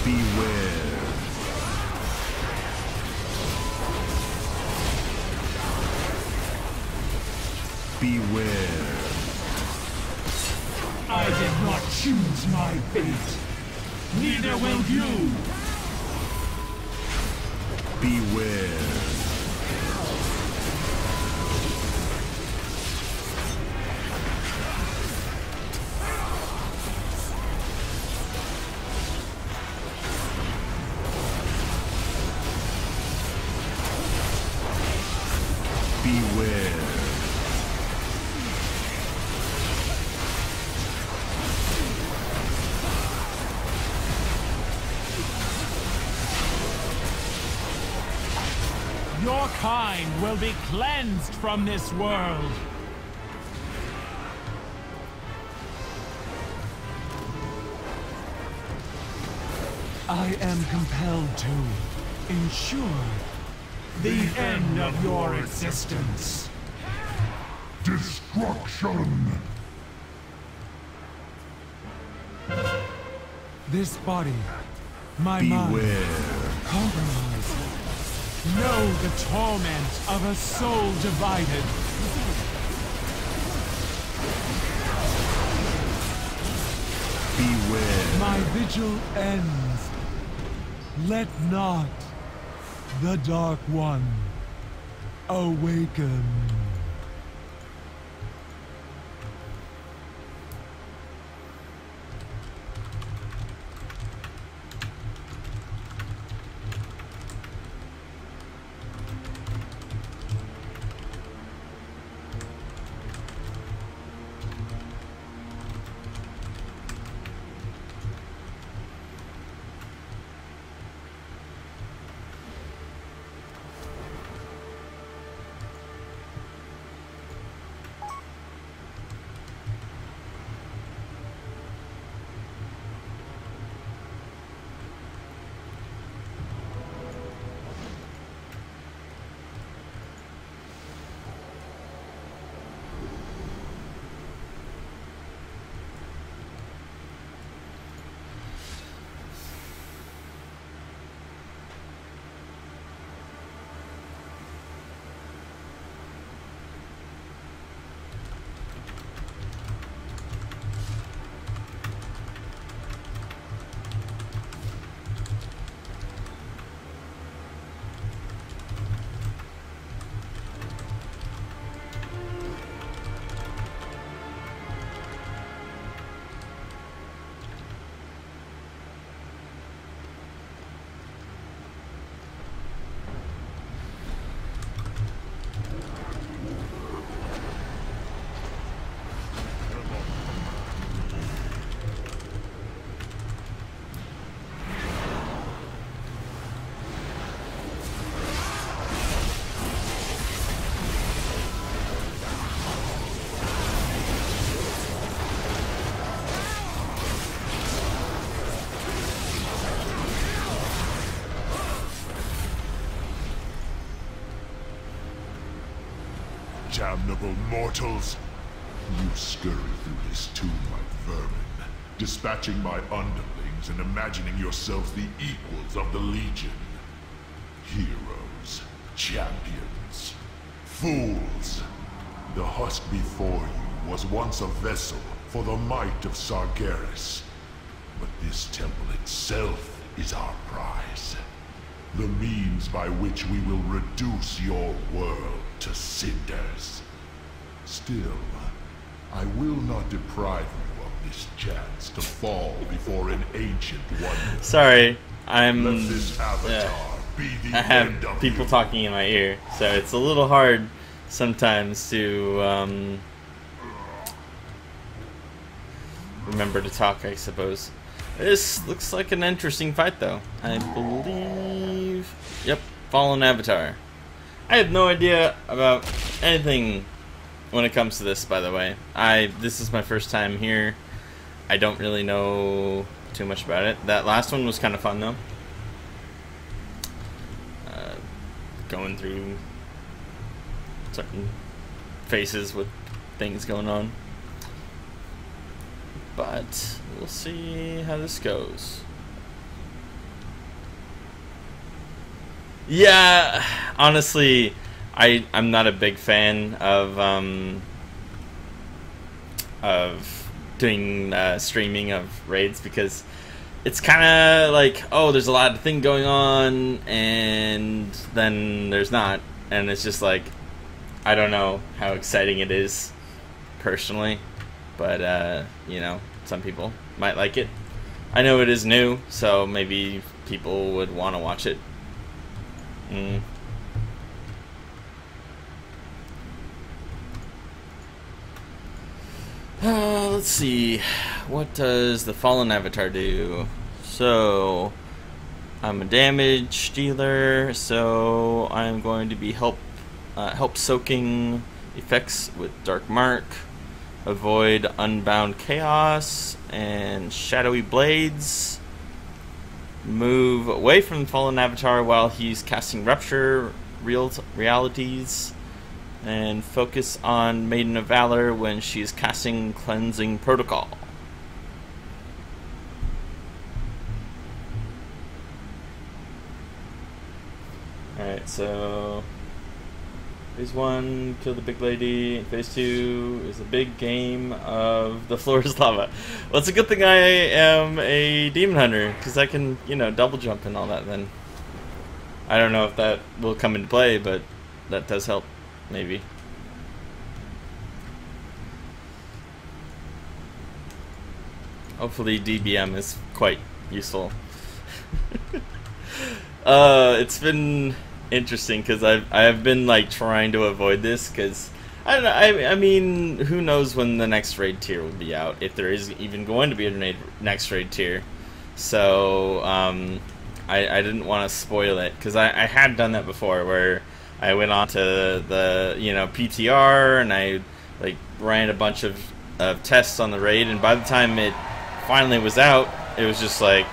Speaker 10: Beware. Beware.
Speaker 11: I did not choose my fate. Neither will you.
Speaker 10: Beware. Beware.
Speaker 11: Your kind will be cleansed from this world. I am compelled to ensure the end of your existence.
Speaker 1: Destruction!
Speaker 11: This body, my
Speaker 10: Beware.
Speaker 11: mind, compromised. Know the torment of a soul divided. vigil ends. Let not the Dark One awaken.
Speaker 12: Damnable mortals! You scurry through this tomb like vermin, dispatching my underlings and imagining yourselves the equals of the Legion. Heroes, champions, fools! The husk before you was once a vessel for the might of Sargeras, but this temple itself is our prize. The means by which we will reduce your world to cinders. Still, I will not deprive you of this chance to fall before an ancient one.
Speaker 8: Sorry,
Speaker 12: Let this avatar be the
Speaker 8: I have
Speaker 12: end of
Speaker 8: people
Speaker 12: you.
Speaker 8: talking in my ear, so it's a little hard sometimes to remember to talk, I suppose. This looks like an interesting fight, though. I believe... Yep, Fallen Avatar. I have no idea about anything when it comes to this, by the way. This is my first time here. I don't really know too much about it. That last one was kind of fun, though. Going through certain phases with things going on. But we'll see how this goes. Yeah, honestly, I'm not a big fan of doing streaming of raids, because it's kind of like, oh, there's a lot of thing going on, and then there's not, and it's just like, I don't know how exciting it is personally. But, you know, some people might like it. I know it is new, so maybe people would want to watch it. Let's see. What does the Fallen Avatar do? So, I'm a damage dealer, so I'm going to be help soaking effects with Dark Mark. Avoid Unbound Chaos and Shadowy Blades. Move away from the Fallen Avatar while he's casting Rupture Realities. And focus on Maiden of Valor when she's casting Cleansing Protocol. Alright, so... Phase 1, kill the big lady. Phase 2 is a big game of the floor is lava. Well, it's a good thing I am a demon hunter, because I can, you know, double jump and all that then. I don't know if that will come into play, but that does help, maybe. Hopefully DBM is quite useful. It's been interesting because I've been like trying to avoid this because I don't know. I mean, who knows when the next raid tier will be out, if there is even going to be a next raid tier. So I didn't want to spoil it because I had done that before where I went on to the PTR and I like ran a bunch of tests on the raid, and by the time it finally was out, it was just like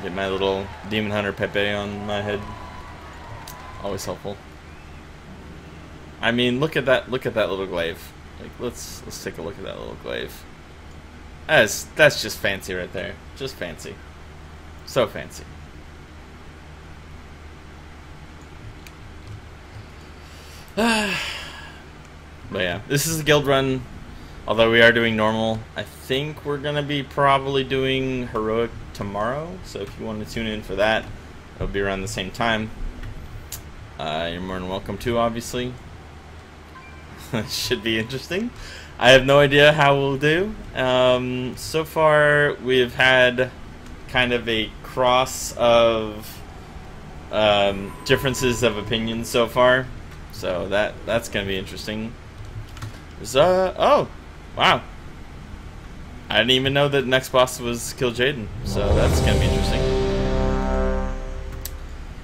Speaker 8: get my little demon hunter Pepe on my head. Always helpful. I mean, look at that little glaive. Like, let's take a look at that little glaive. That's just fancy right there. Just fancy. So fancy. But yeah, this is a guild run. Although we are doing normal, I think we're gonna be probably doing heroic tomorrow. So if you want to tune in for that, it'll be around the same time. You're more than welcome to, obviously. It should be interesting. I have no idea how we'll do. So far, we've had kind of a cross of differences of opinion so far. So that's gonna be interesting. Oh, wow. I didn't even know that the next boss was Kill Jaden, so that's gonna be interesting.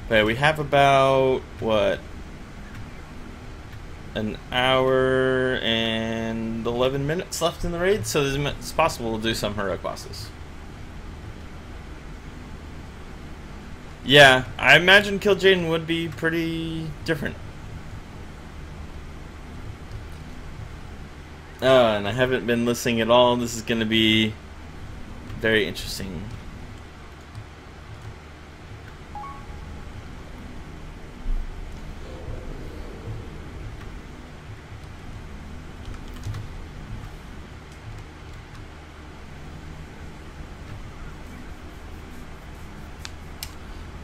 Speaker 8: But we have about, what, an hour and 11 minutes left in the raid, so it's possible we'll do some heroic bosses. Yeah, I imagine Kill Jaden would be pretty different. And I haven't been listening at all. This is going to be very interesting.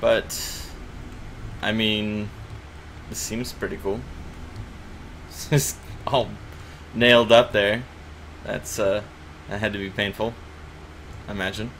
Speaker 8: But, I mean, this seems pretty cool. It's just all nailed up there. That's that had to be painful, I imagine.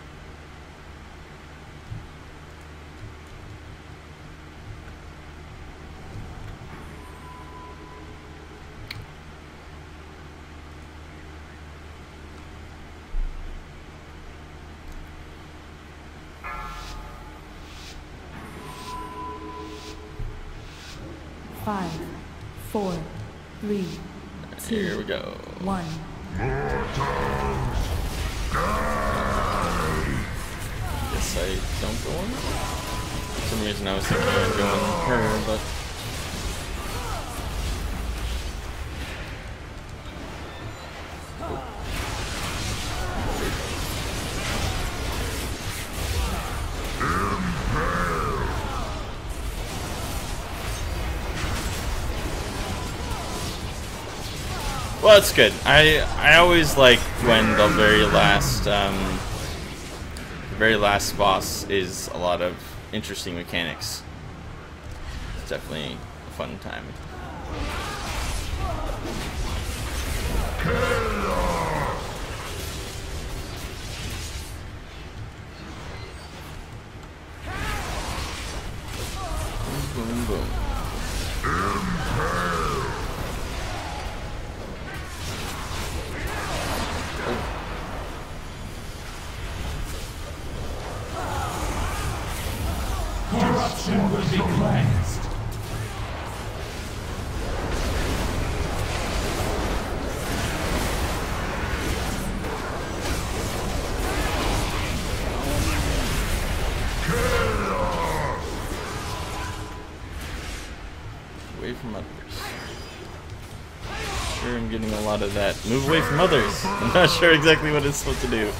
Speaker 9: Five, 4, 3, 2,
Speaker 8: here we go.
Speaker 9: 1.
Speaker 8: Guess I don't go on. For some reason I was thinking I'd go on her, but well, it's good. I always like when the very last boss is a lot of interesting mechanics. It's definitely a fun time. Boom, boom, boom.
Speaker 11: Corruption will be cleansed.
Speaker 8: Away from others. Sure, I'm getting a lot of that. Move away from others. I'm not sure exactly what it's supposed to do.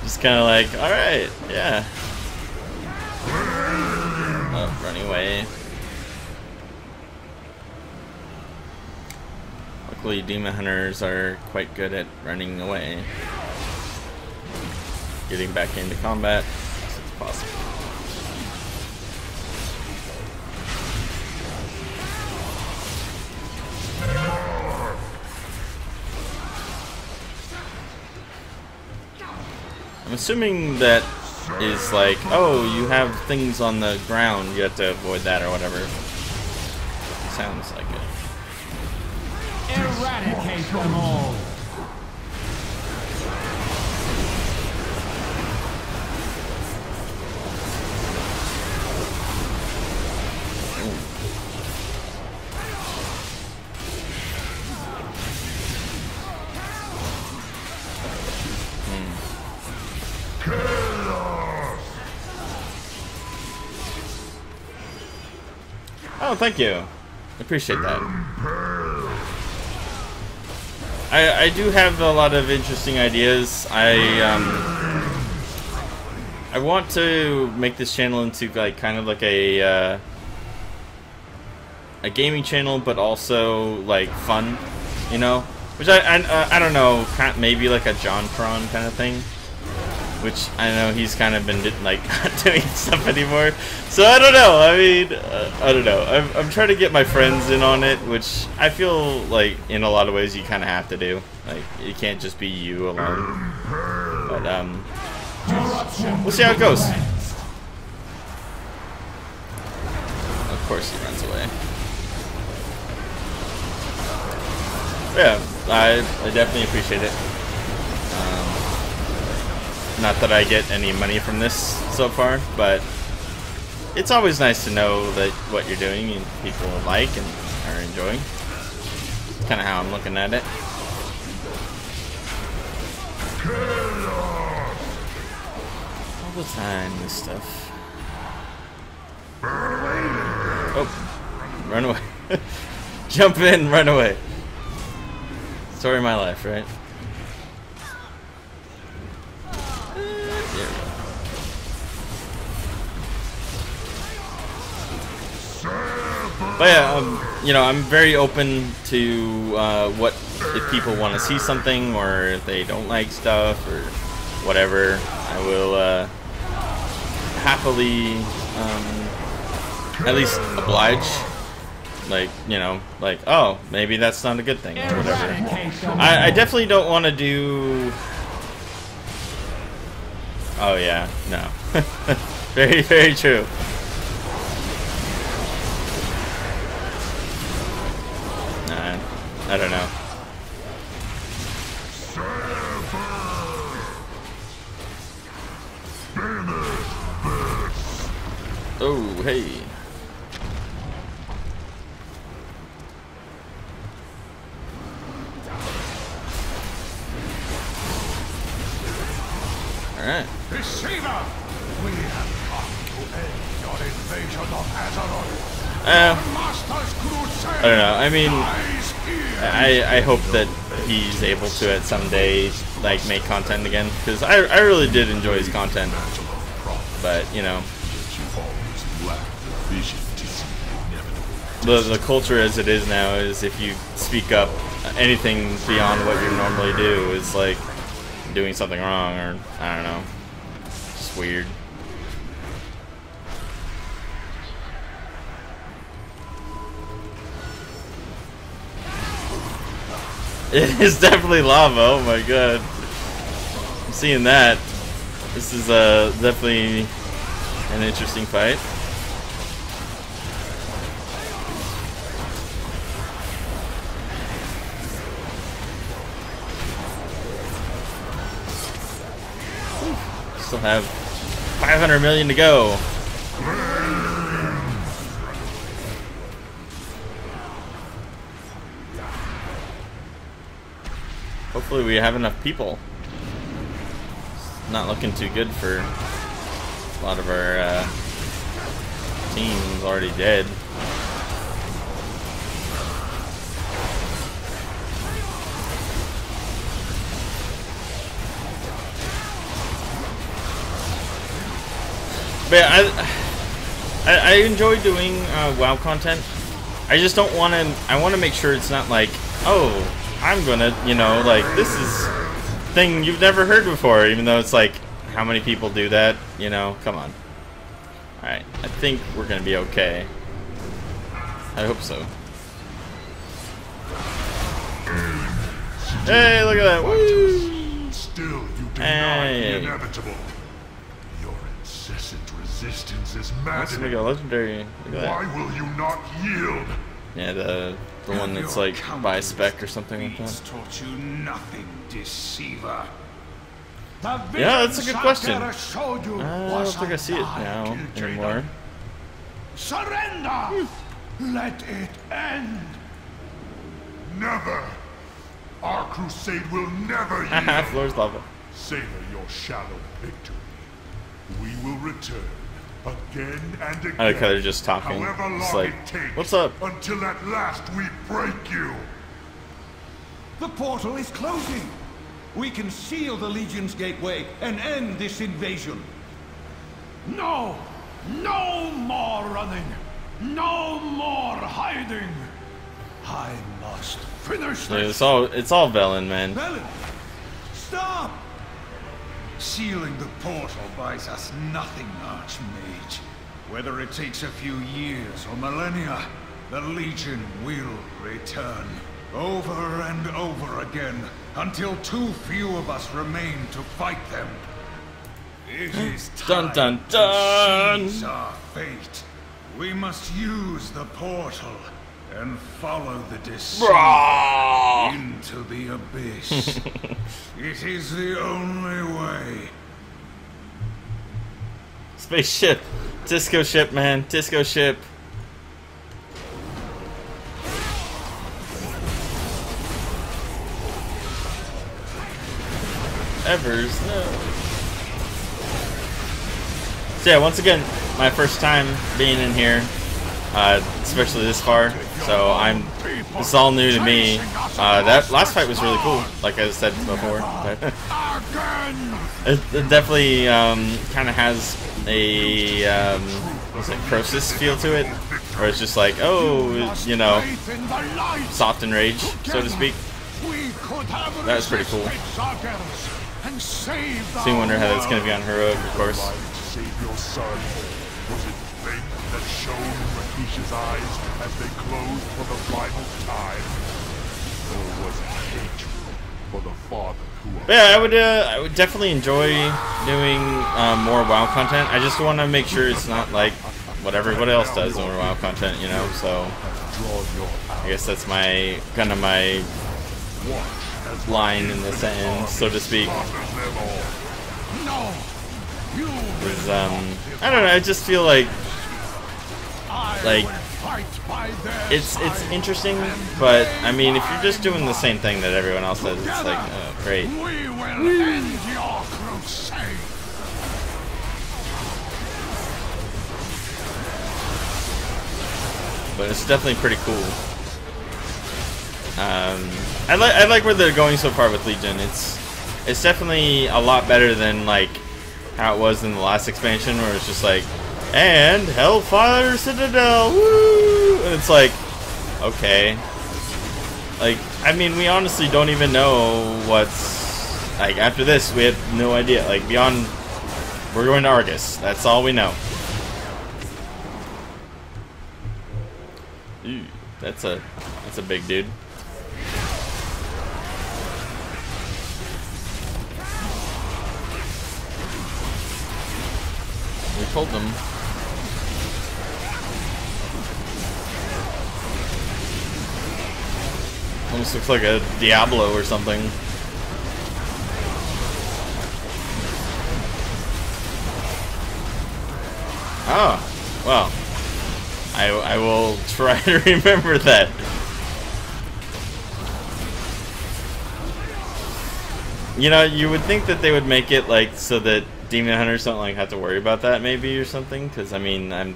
Speaker 8: Just kind of like, alright, yeah. running away. Luckily, demon hunters are quite good at running away. Getting back into combat as it's possible. I'm assuming that is like, oh, you have things on the ground, you have to avoid that or whatever. Sounds like it.
Speaker 11: Eradicate them all!
Speaker 8: Oh, thank you. I appreciate that. I do have a lot of interesting ideas. I want to make this channel into like kind of like a gaming channel, but also like fun, you know. Which I don't know, maybe like a John Prawn kind of thing. Which I know he's kind of been like not doing stuff anymore, so I don't know. I mean, I don't know. I'm trying to get my friends in on it, which I feel like in a lot of ways you kind of have to do. Like it can't just be you alone. But we'll see how it goes. Of course he runs away. Yeah, I definitely appreciate it. Not that I get any money from this so far, but it's always nice to know that what you're doing and people like and are enjoying. It's kind of how I'm looking at it. All the time, this stuff. Oh, run away. Jump in, run away. Story of my life, right? But yeah, you know, I'm very open to what if people want to see something or if they don't like stuff or whatever. I will happily at least oblige. Like, you know, like, oh, maybe that's not a good thing or whatever. I definitely don't want to do. Oh yeah, no. Very, very true. I don't know. Oh, hey. Alright.
Speaker 1: Deceiver! We have come to end your invasion of Azeroth.
Speaker 8: I don't know. I mean, I hope that he's able to at some day like make content again, because I really did enjoy his content. But you know, the culture as it is now is if you speak up anything beyond what you normally do is like doing something wrong, or I don't know, just weird. It is definitely lava, oh my god. I'm seeing that. This is definitely an interesting fight. Still have 500 million to go. Hopefully we have enough people. It's not looking too good for a lot of our teams already dead. But yeah, I enjoy doing WoW content. I just don't want to. I want to make sure it's not like, oh, I'm gonna, you know, like this is thing you've never heard before. Even though it's like, how many people do that? You know, come on. All right, I think we're gonna be okay. I hope so. Hey, look at that! Woo!
Speaker 12: Still, you deny
Speaker 8: Hey.
Speaker 12: the inevitable. Your incessant resistance is
Speaker 8: Let's make
Speaker 12: maddening.
Speaker 8: a legendary. Look at that.
Speaker 12: Why will you not yield?
Speaker 8: Yeah, the one that's like by spec or something like
Speaker 10: Beats
Speaker 8: that.
Speaker 10: taught you nothing, deceiver.
Speaker 8: Yeah, that's a good question. I
Speaker 1: Showed you
Speaker 8: don't think I see it now anymore.
Speaker 1: Surrender! Let it end!
Speaker 12: Never! Our crusade will never
Speaker 8: Haha,
Speaker 12: yield.
Speaker 8: floor's lava.
Speaker 12: Savor your shallow victory. We will return again and again.
Speaker 8: I like how they're just talking.
Speaker 12: However
Speaker 8: It's
Speaker 12: long
Speaker 8: like,
Speaker 12: it takes,
Speaker 8: what's up?
Speaker 12: until at last we break you.
Speaker 10: The portal is closing. We can seal the Legion's gateway and end this invasion.
Speaker 1: No! No more running! No more hiding! I must finish
Speaker 8: Yeah,
Speaker 1: this!
Speaker 8: it's all Velen, man.
Speaker 10: Velen, stop! Sealing the portal buys us nothing, Archmage. Whether it takes a few years or millennia, the Legion will return. Over and over again, until too few of us remain to fight them. It is
Speaker 8: Dun,
Speaker 10: time
Speaker 8: dun, dun.
Speaker 10: to seize our fate. We must use the portal and follow the deceiver
Speaker 8: Brah.
Speaker 10: into the abyss. It is the only way.
Speaker 8: Spaceship. Disco ship, man. Disco ship. Evers, no. So yeah, once again, my first time being in here, especially this far. So this is all new to me. That last fight was really cool, like I said before. It definitely kind of has a what's it, Croesus feel to it, where it's just like, oh, you know, soft and rage, so to speak. That was pretty cool. So you wonder how that's going to be on heroic, of course.
Speaker 12: Save your son. Was it fate that shone in Rakisha's eyes as they closed for the final time? Or was it hatred for the father who...
Speaker 8: But yeah, I would definitely enjoy doing more WoW content. I just want to make sure it's not like what everybody else does in WoW content, you know. So I guess that's my kind of my line in the sentence, so to speak. Is I don't know. I just feel like it's interesting, but I mean, if you're just doing the same thing that everyone else does, it's like, oh, great.
Speaker 1: We will end your crusade.
Speaker 8: But it's definitely pretty cool. I like where they're going so far with Legion. It's definitely a lot better than like how it was in the last expansion, where it's just like, and Hellfire Citadel, woo! And it's like, okay. Like, I mean, we honestly don't even know what's like after this. We have no idea. Like beyond, we're going to Argus. That's all we know. Ooh, that's a big dude. We told them. Almost looks like a Diablo or something. Oh, well. I will try to remember that. You know, you would think that they would make it like so that Demon Hunters don't like have to worry about that maybe or something, because I mean I'm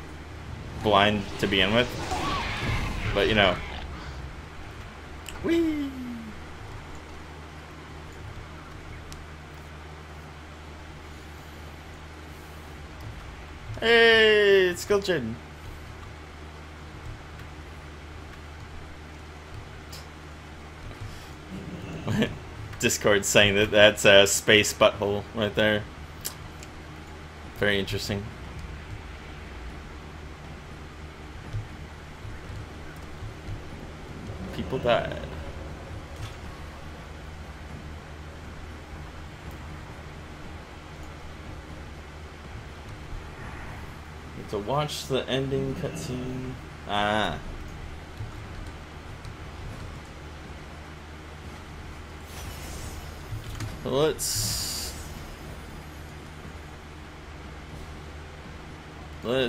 Speaker 8: blind to begin with, but you know. Whee! Hey, it's killed Jaden. Discord saying that that's a space butthole right there. Very interesting. People died. To watch the ending cutscene. Ah. Let's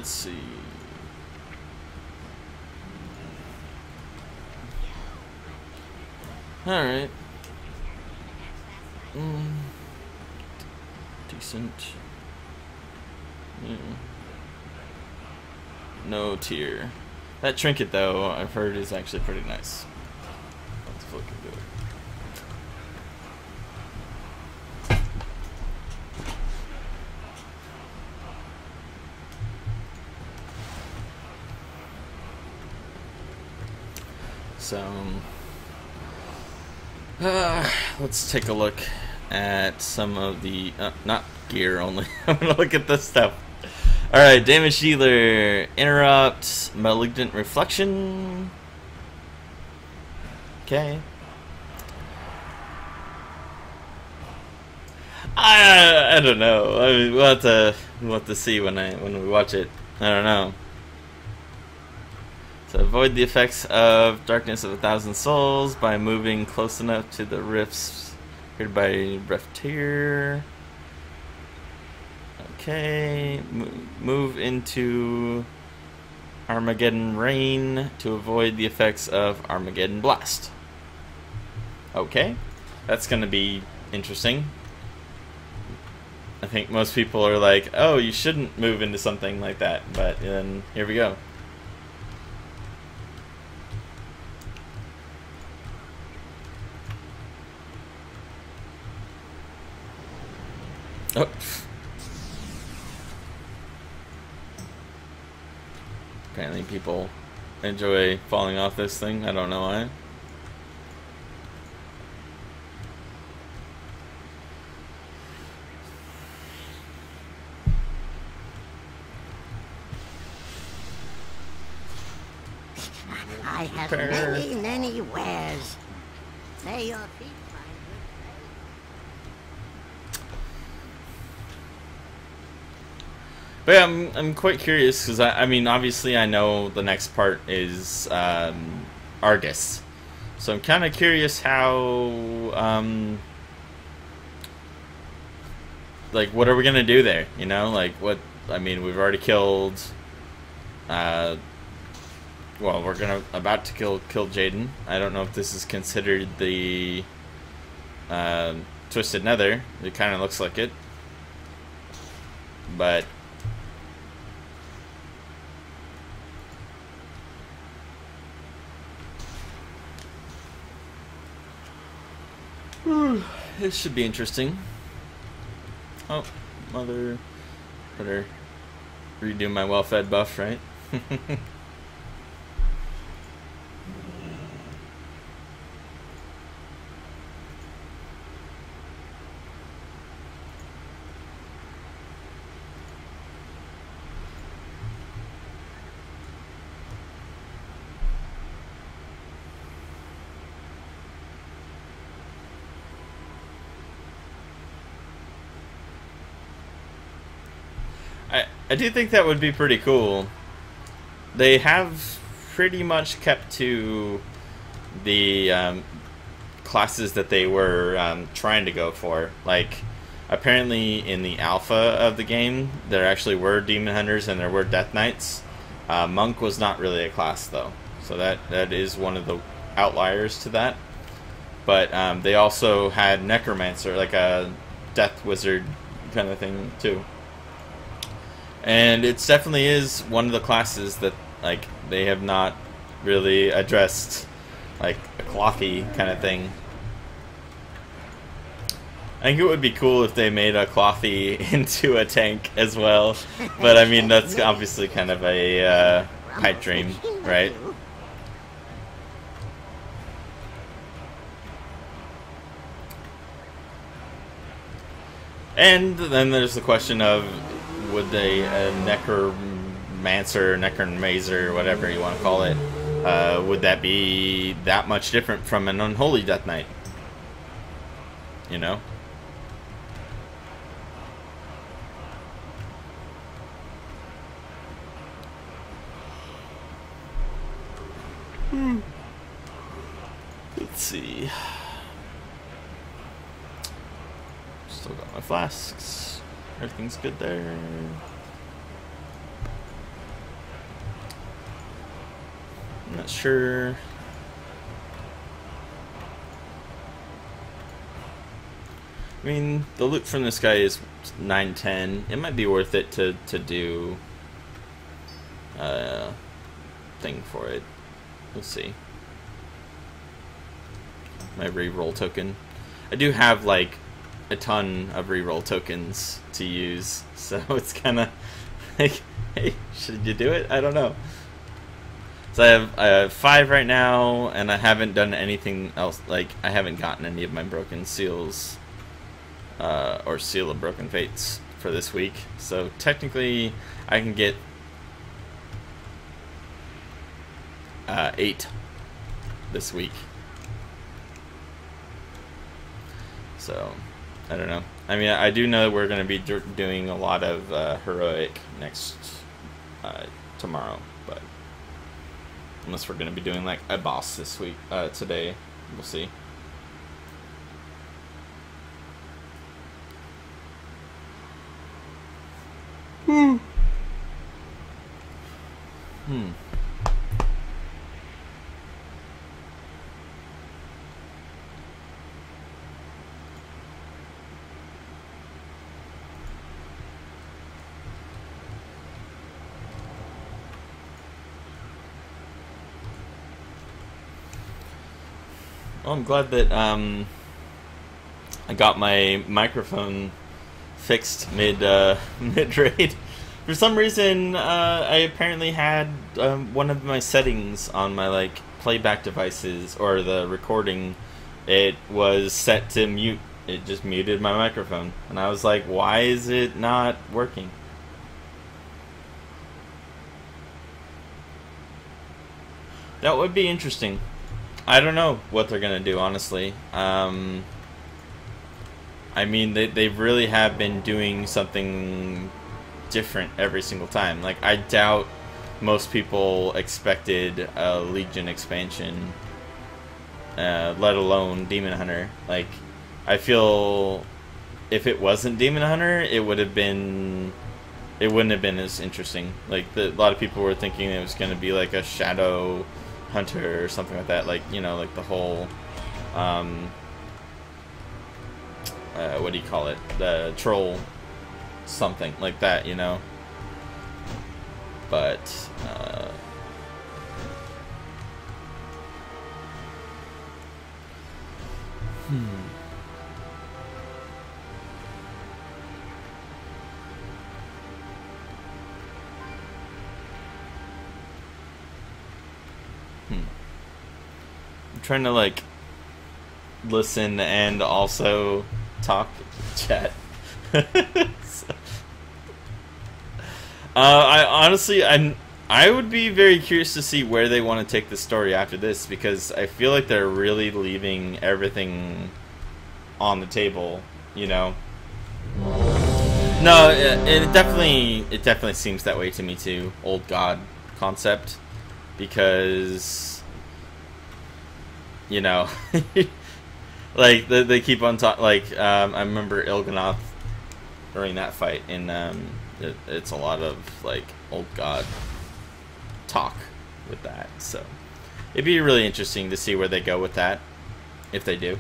Speaker 8: see. All right. Decent. Yeah. No tier. That trinket, though, I've heard is actually pretty nice. Let's fucking do it. So, let's take a look at some of the, not gear only. I'm gonna look at this stuff. Alright, damage dealer, interrupt, malignant reflection. Okay. I don't know. I mean, we'll have to see when we watch it. I don't know. So avoid the effects of Darkness of 1,000 Souls by moving close enough to the rifts created by Breathtair. Okay, move into Armageddon Rain to avoid the effects of Armageddon Blast. Okay, that's going to be interesting. I think most people are like, oh, you shouldn't move into something like that, but then here we go. Oh. Apparently people enjoy falling off this thing. I don't know why.
Speaker 13: I have many, many wares. May your feet find
Speaker 8: But yeah, I'm quite curious because I mean, obviously I know the next part is Argus, so I'm kind of curious how like what are we gonna do there? You know, like what? I mean, we've already killed. Well, we're about to kill Jaden. I don't know if this is considered the Twisted Nether. It kind of looks like it, but. This should be interesting. Oh, mother. Better redo my well-fed buff, right? I do think that would be pretty cool. They have pretty much kept to the classes that they were trying to go for. Like, apparently in the alpha of the game, there actually were Demon Hunters and there were Death Knights. Monk was not really a class, though. So that is one of the outliers to that. But they also had Necromancer, like a Death Wizard kind of thing, too. And it definitely is one of the classes that, like, they have not really addressed, like, a clothy kind of thing. I think it would be cool if they made a Clothy into a tank as well. But I mean, that's obviously kind of a pipe dream, right? And then there's the question of, would they, Necromancer, Necromazer, whatever you want to call it, would that be that much different from an Unholy Death Knight? You know? Let's see. Still got my flasks. Everything's good there. I'm not sure. I mean, the loot from this guy is 910. It might be worth it to do thing for it. We'll see. My reroll token. I do have like a ton of reroll tokens to use, so it's kind of like, hey, should you do it? I don't know. So I have 5 right now, and I haven't done anything else. Like, I haven't gotten any of my broken seals or seal of broken fates for this week. So technically, I can get 8 this week. So I don't know. I mean, I do know we're going to be doing a lot of heroic next tomorrow, but unless we're going to be doing like a boss this week, today, we'll see. Hmm. Well, I'm glad that I got my microphone fixed mid raid. For some reason, I apparently had one of my settings on my like playback devices or the recording. It was set to mute. It just muted my microphone, and I was like, "Why is it not working?" That would be interesting. I don't know what they're gonna do, honestly. I mean, they really have been doing something different every single time. Like, I doubt most people expected a Legion expansion, let alone Demon Hunter. Like, I feel if it wasn't Demon Hunter, it wouldn't have been as interesting. Like, a lot of people were thinking it was going to be like a Shadow Hunter or something like that. Like, you know, like the whole what do you call it? The troll something like that, you know. But I'm trying to like listen and also talk chat. I honestly, I would be very curious to see where they want to take the story after this, because I feel like they're really leaving everything on the table, you know. No, it definitely seems that way to me too. Old God concept, because you know, like they keep on talking. Like I remember Il'gynoth during that fight, and it's a lot of like Old God talk with that. So it'd be really interesting to see where they go with that, if they do.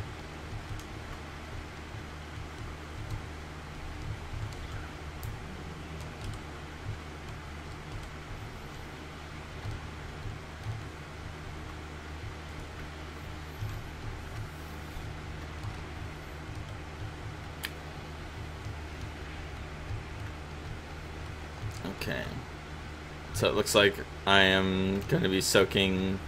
Speaker 8: Okay. So it looks like I am going to be soaking...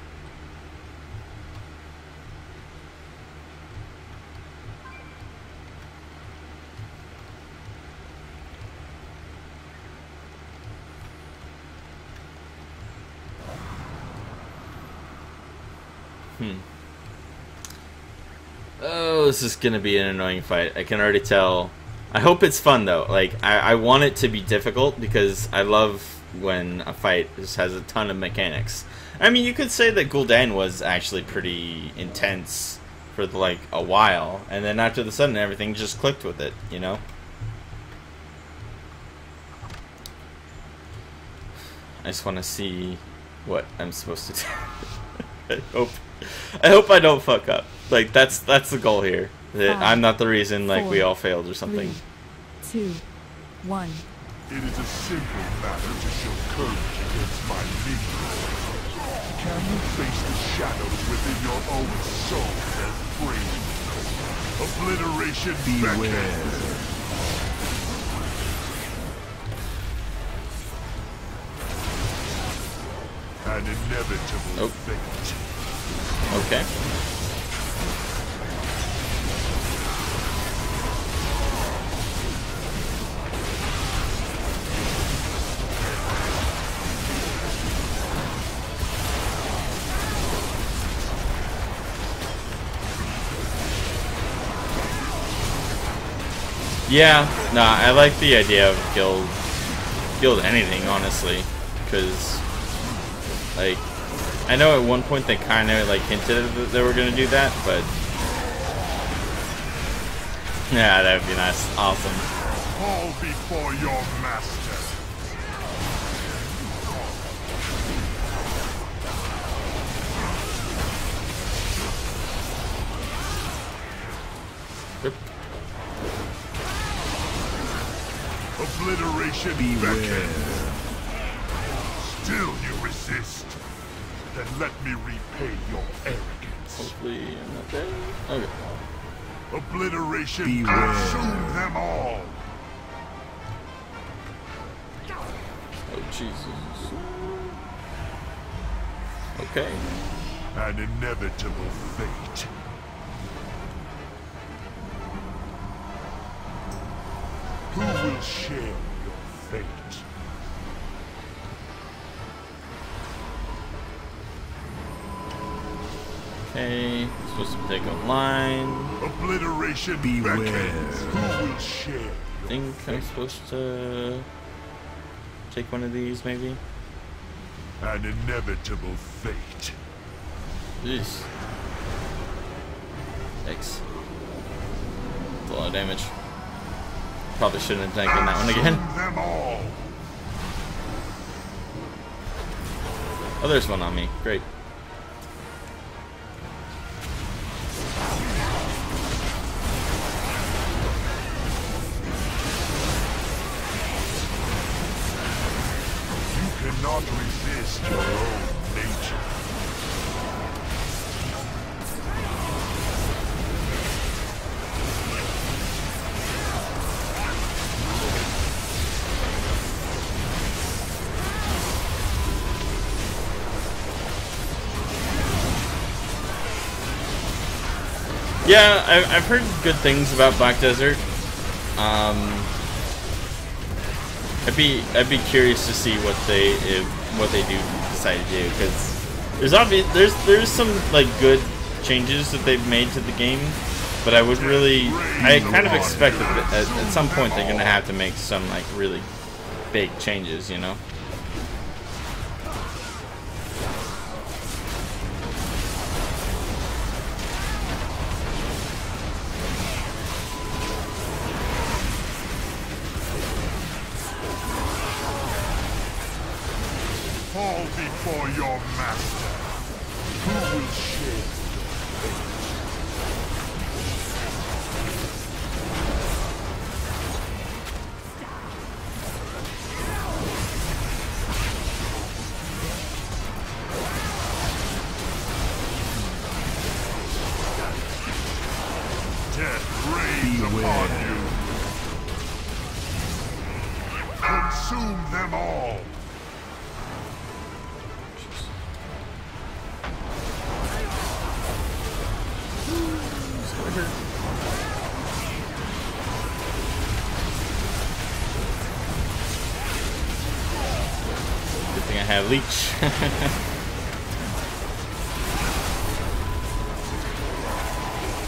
Speaker 8: Oh, this is gonna be an annoying fight. I can already tell. I hope it's fun though. Like, I want it to be difficult because I love when a fight just has a ton of mechanics. I mean, you could say that Gul'dan was actually pretty intense for like a while, and then after the sudden everything just clicked with it, you know? I just want to see what I'm supposed to do. I hope I don't fuck up. Like, that's the goal here. That I'm not the reason, like, we all failed or something.
Speaker 9: 3, 2, 1.
Speaker 12: It is a simple matter to show courage against my minions. Can you face the shadows within your own soul and brain? Obliteration beckons. An inevitable fate.
Speaker 8: Okay. Yeah, nah, I like the idea of guild anything, honestly, because, like, I know at one point they kind of, like, hinted that they were going to do that, but, yeah, that would be nice, awesome.
Speaker 12: Fall before your master. Obliteration beckons. Still you resist. Then let me repay your arrogance.
Speaker 8: Hopefully I'm not dead. Okay.
Speaker 12: Obliteration consume them all.
Speaker 8: Oh Jesus. Okay.
Speaker 12: An inevitable fate. Who will share your fate?
Speaker 8: Okay, supposed to take a line.
Speaker 12: Obliteration beckons. Who will share your
Speaker 8: I think I'm supposed to take one of these, maybe.
Speaker 12: An inevitable fate.
Speaker 8: Jeez. Yikes. That's a lot of damage. Probably shouldn't have taken that one again.
Speaker 12: Them all.
Speaker 8: Oh, there's one on me. Great.
Speaker 12: You cannot resist your own nature.
Speaker 8: Yeah, I've heard good things about Black Desert. I'd be curious to see what they do decide to do, because there's some like good changes that they've made to the game, but I kind of expect that at some point they're gonna have to make some like really big changes, you know.
Speaker 12: Fall before your master. Who will share your fate? Death reigns upon you. Consume them all!
Speaker 8: Good thing I have leech.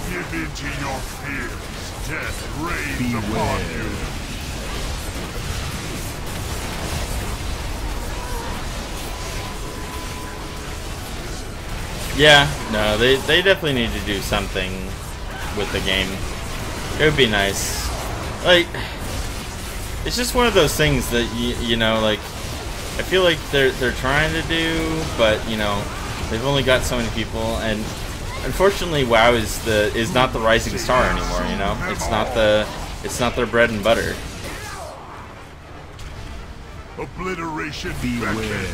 Speaker 12: Give in to your fears. Death reigns upon you.
Speaker 8: Yeah, no, they definitely need to do something with the game. It would be nice. Like, it's just one of those things that you know, like, I feel like they're trying to do, but you know, they've only got so many people, and unfortunately, WoW is not the rising star anymore. You know, it's not their bread and butter.
Speaker 12: Obliteration
Speaker 10: Beware.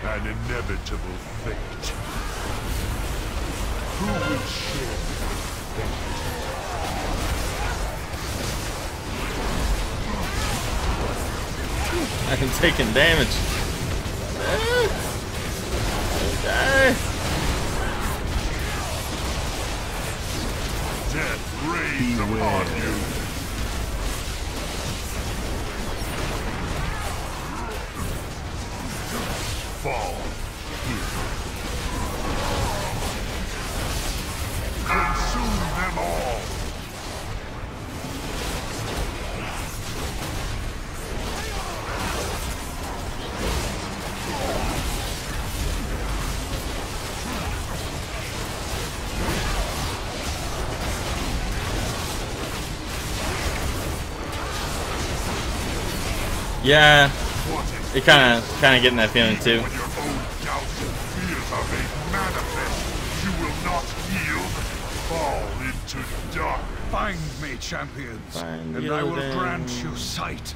Speaker 12: An inevitable fate. Who will share
Speaker 8: I'm taking damage.
Speaker 12: Death reigns upon you. Fall. Consume them all.
Speaker 8: Yeah, you're kind of getting that feeling too.
Speaker 12: When your own doubts and fears are made manifest, you will not yield. Fall into dark.
Speaker 10: Find me, champions,
Speaker 8: Find
Speaker 10: and I will
Speaker 8: Illidan.
Speaker 10: grant you sight.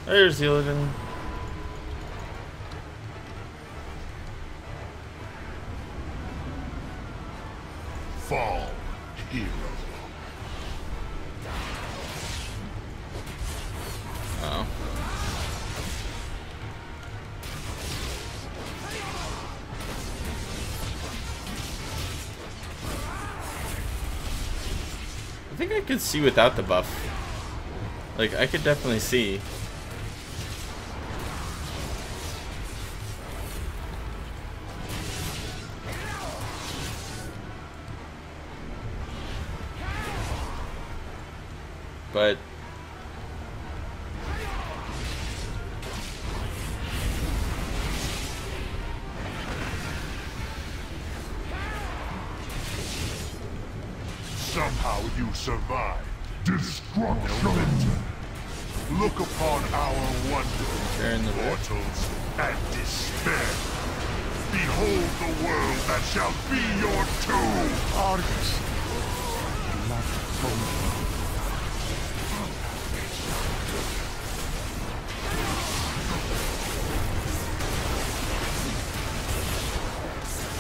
Speaker 8: There's Illidan.
Speaker 12: Fall, hero.
Speaker 8: Oh. I think I could see without the buff. Like, I could definitely see. But
Speaker 12: somehow you survive. Destruction! Look upon our wonder, mortals, and despair. Behold the world that shall be your tomb!
Speaker 1: Argus!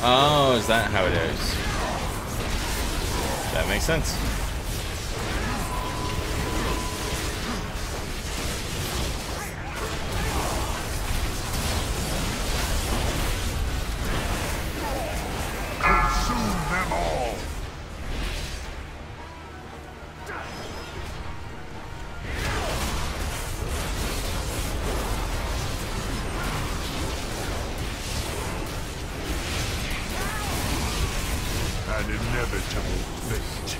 Speaker 8: oh, is that how it is? That makes sense.
Speaker 12: Consume them all! An inevitable fate.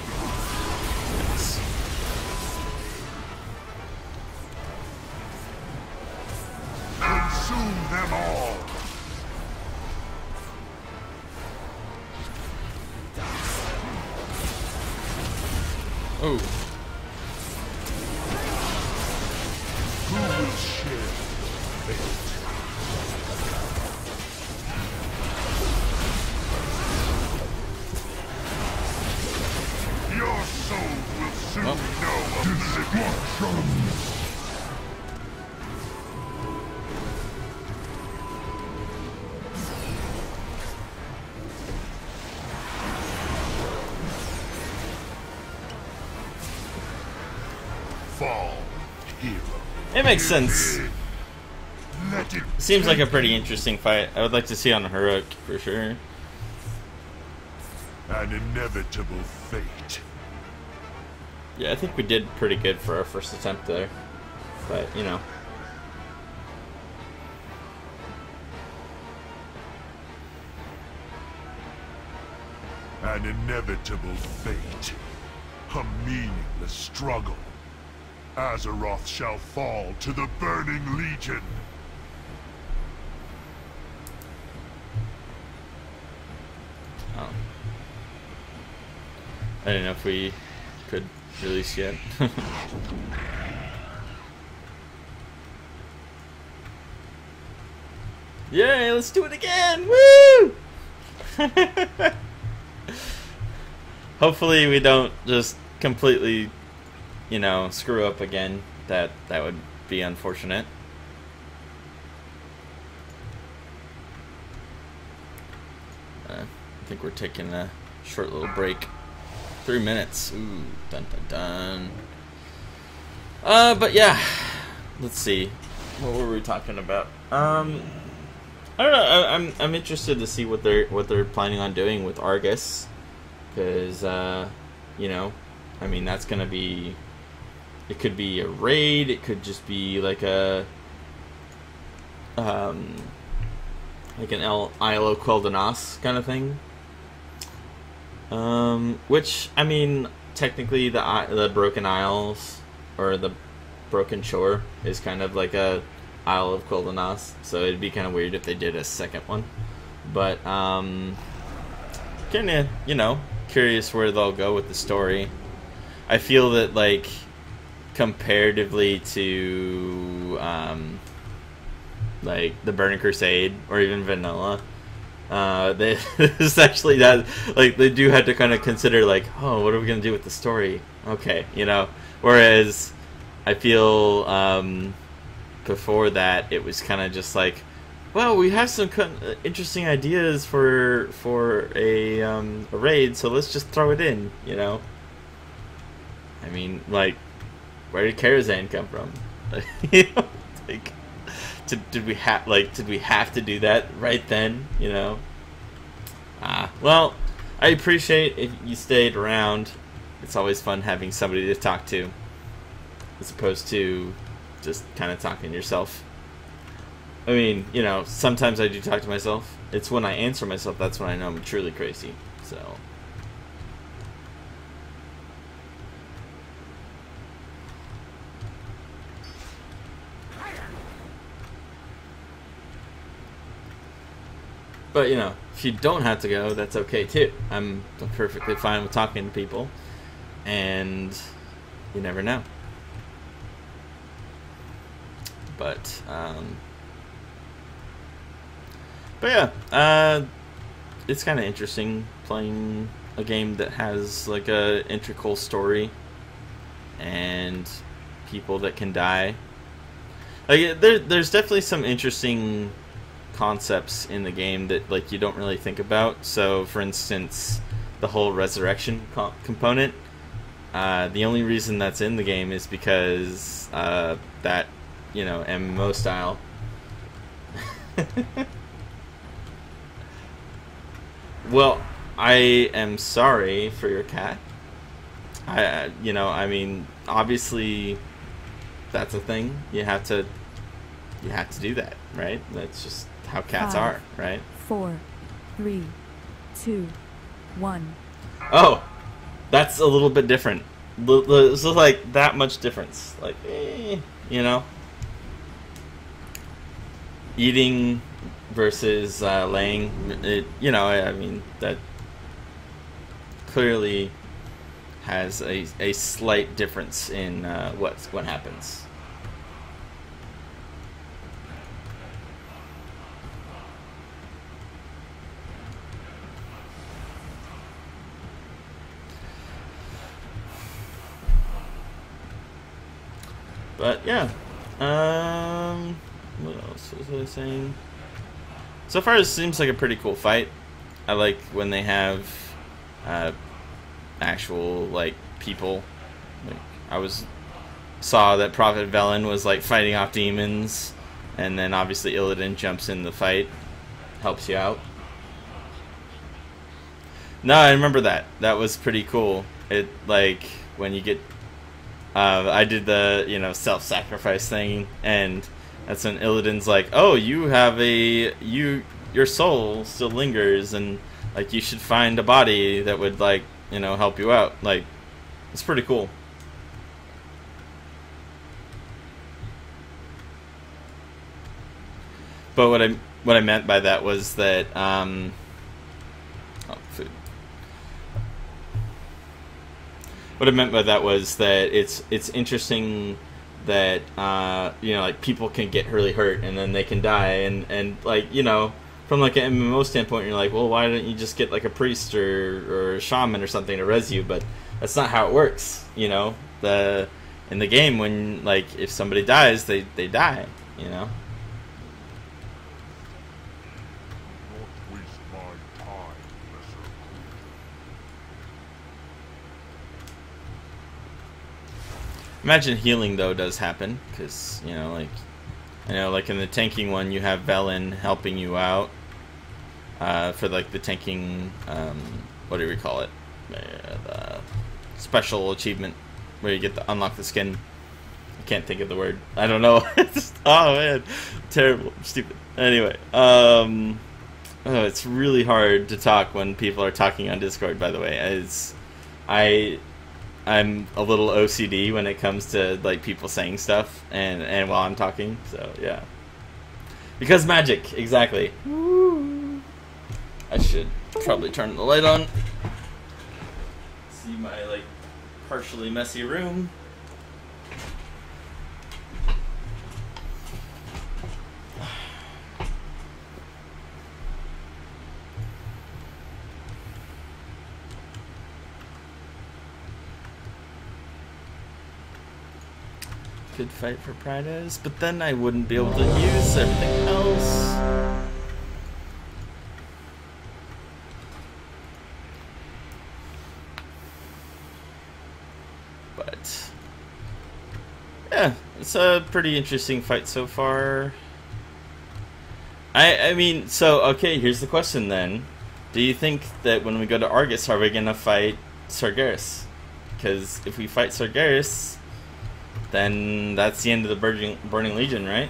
Speaker 12: Consume them all!
Speaker 8: Oh.
Speaker 12: Who will share fate? Your soul will soon know oblivion. fall, hero.
Speaker 8: It makes sense.
Speaker 12: Let it
Speaker 8: Seems like a pretty interesting fight. I would like to see on heroic for sure.
Speaker 12: an inevitable fate.
Speaker 8: Yeah, I think we did pretty good for our first attempt there. But, you know.
Speaker 12: An inevitable fate. A meaningless struggle. Azeroth shall fall to the Burning Legion.
Speaker 8: Oh. I didn't know if we could release yet. Yay, let's do it again! Woo! Hopefully we don't just completely, you know, screw up again. That would be unfortunate. I think we're taking a short little break. 3 minutes. Ooh, dun dun dun. But yeah, let's see. What were we talking about? I don't know. I'm interested to see what they're planning on doing with Argus, because you know, I mean that's gonna be. It could be a raid. It could just be like a like an Isle of Quel'Danas kind of thing. Which, I mean, technically the Broken Isles, or the Broken Shore, is kind of like a Isle of Quel'Danas, so it'd be kind of weird if they did a second one. But, kind of, you know, curious where they'll go with the story. I feel that, like, comparatively to, like, the Burning Crusade, or even Vanilla, this actually does, like, they do have to kind of consider, like, oh, what are we going to do with the story? Okay, you know, whereas I feel, before that, it was kind of just like, well, we have some interesting ideas for a raid, so let's just throw it in, you know? I mean, like, where did Karazhan come from? You know, like, did we have to do that right then, you know? Well, I appreciate if you stayed around. It's always fun having somebody to talk to, as opposed to just kind of talking to yourself. I mean, you know, sometimes I do talk to myself. It's when I answer myself that's when I know I'm truly crazy. So, but, you know, if you don't have to go, that's okay too. I'm perfectly fine with talking to people, and you never know. But yeah, it's kind of interesting playing a game that has like a integral story and people that can die. Like, there's definitely some interesting concepts in the game that, like, you don't really think about. So, for instance, the whole resurrection component. The only reason that's in the game is because that, you know, MMO style. Well, I am sorry for your cat. You know, I mean, obviously, that's a thing. You have to do that, right? That's just how cats are, right?
Speaker 9: 4, 3, 2, 1.
Speaker 8: Oh, that's a little bit different. So, like, that much difference. Like, you know, eating versus laying. You know, I mean, that clearly has a slight difference in what happens. But yeah, what else was I saying? So far, it seems like a pretty cool fight. I like when they have actual, like, people. Like, I was saw that Prophet Velen was like fighting off demons, and then obviously Illidan jumps in the fight, helps you out. No, I remember that. That was pretty cool. It, like, when you get... I did the, you know, self-sacrifice thing, and that's when Illidan's like, oh, you have a... your soul still lingers, and, like, you should find a body that would, like, you know, help you out. Like, it's pretty cool. But what I meant by that was that, oh, food. What I meant by that was that it's interesting that you know, like, people can get really hurt and then they can die, and like, you know, from like an MMO standpoint, you're like, well, why don't you just get like a priest or a shaman or something to res you? But that's not how it works, you know. In the game, when, like, if somebody dies, they die, you know. Imagine healing, though, does happen, because, you know, like, I know, like, in the tanking one, you have Velen helping you out, for, like, the tanking, what do we call it, the special achievement, where you get to unlock the skin. I can't think of the word. I don't know. Oh, man, terrible, stupid. Anyway, oh, it's really hard to talk when people are talking on Discord, by the way. I'm a little OCD when it comes to, like, people saying stuff and while I'm talking, so yeah. Because magic, exactly. I should probably turn the light on. See my, like, partially messy room. Could fight for Prides, but then I wouldn't be able to use everything else. But yeah, it's a pretty interesting fight so far. I mean, so okay, here's the question then. Do you think that when we go to Argus, are we gonna fight Sargeras? Because if we fight Sargeras, then that's the end of the Burning Legion, right?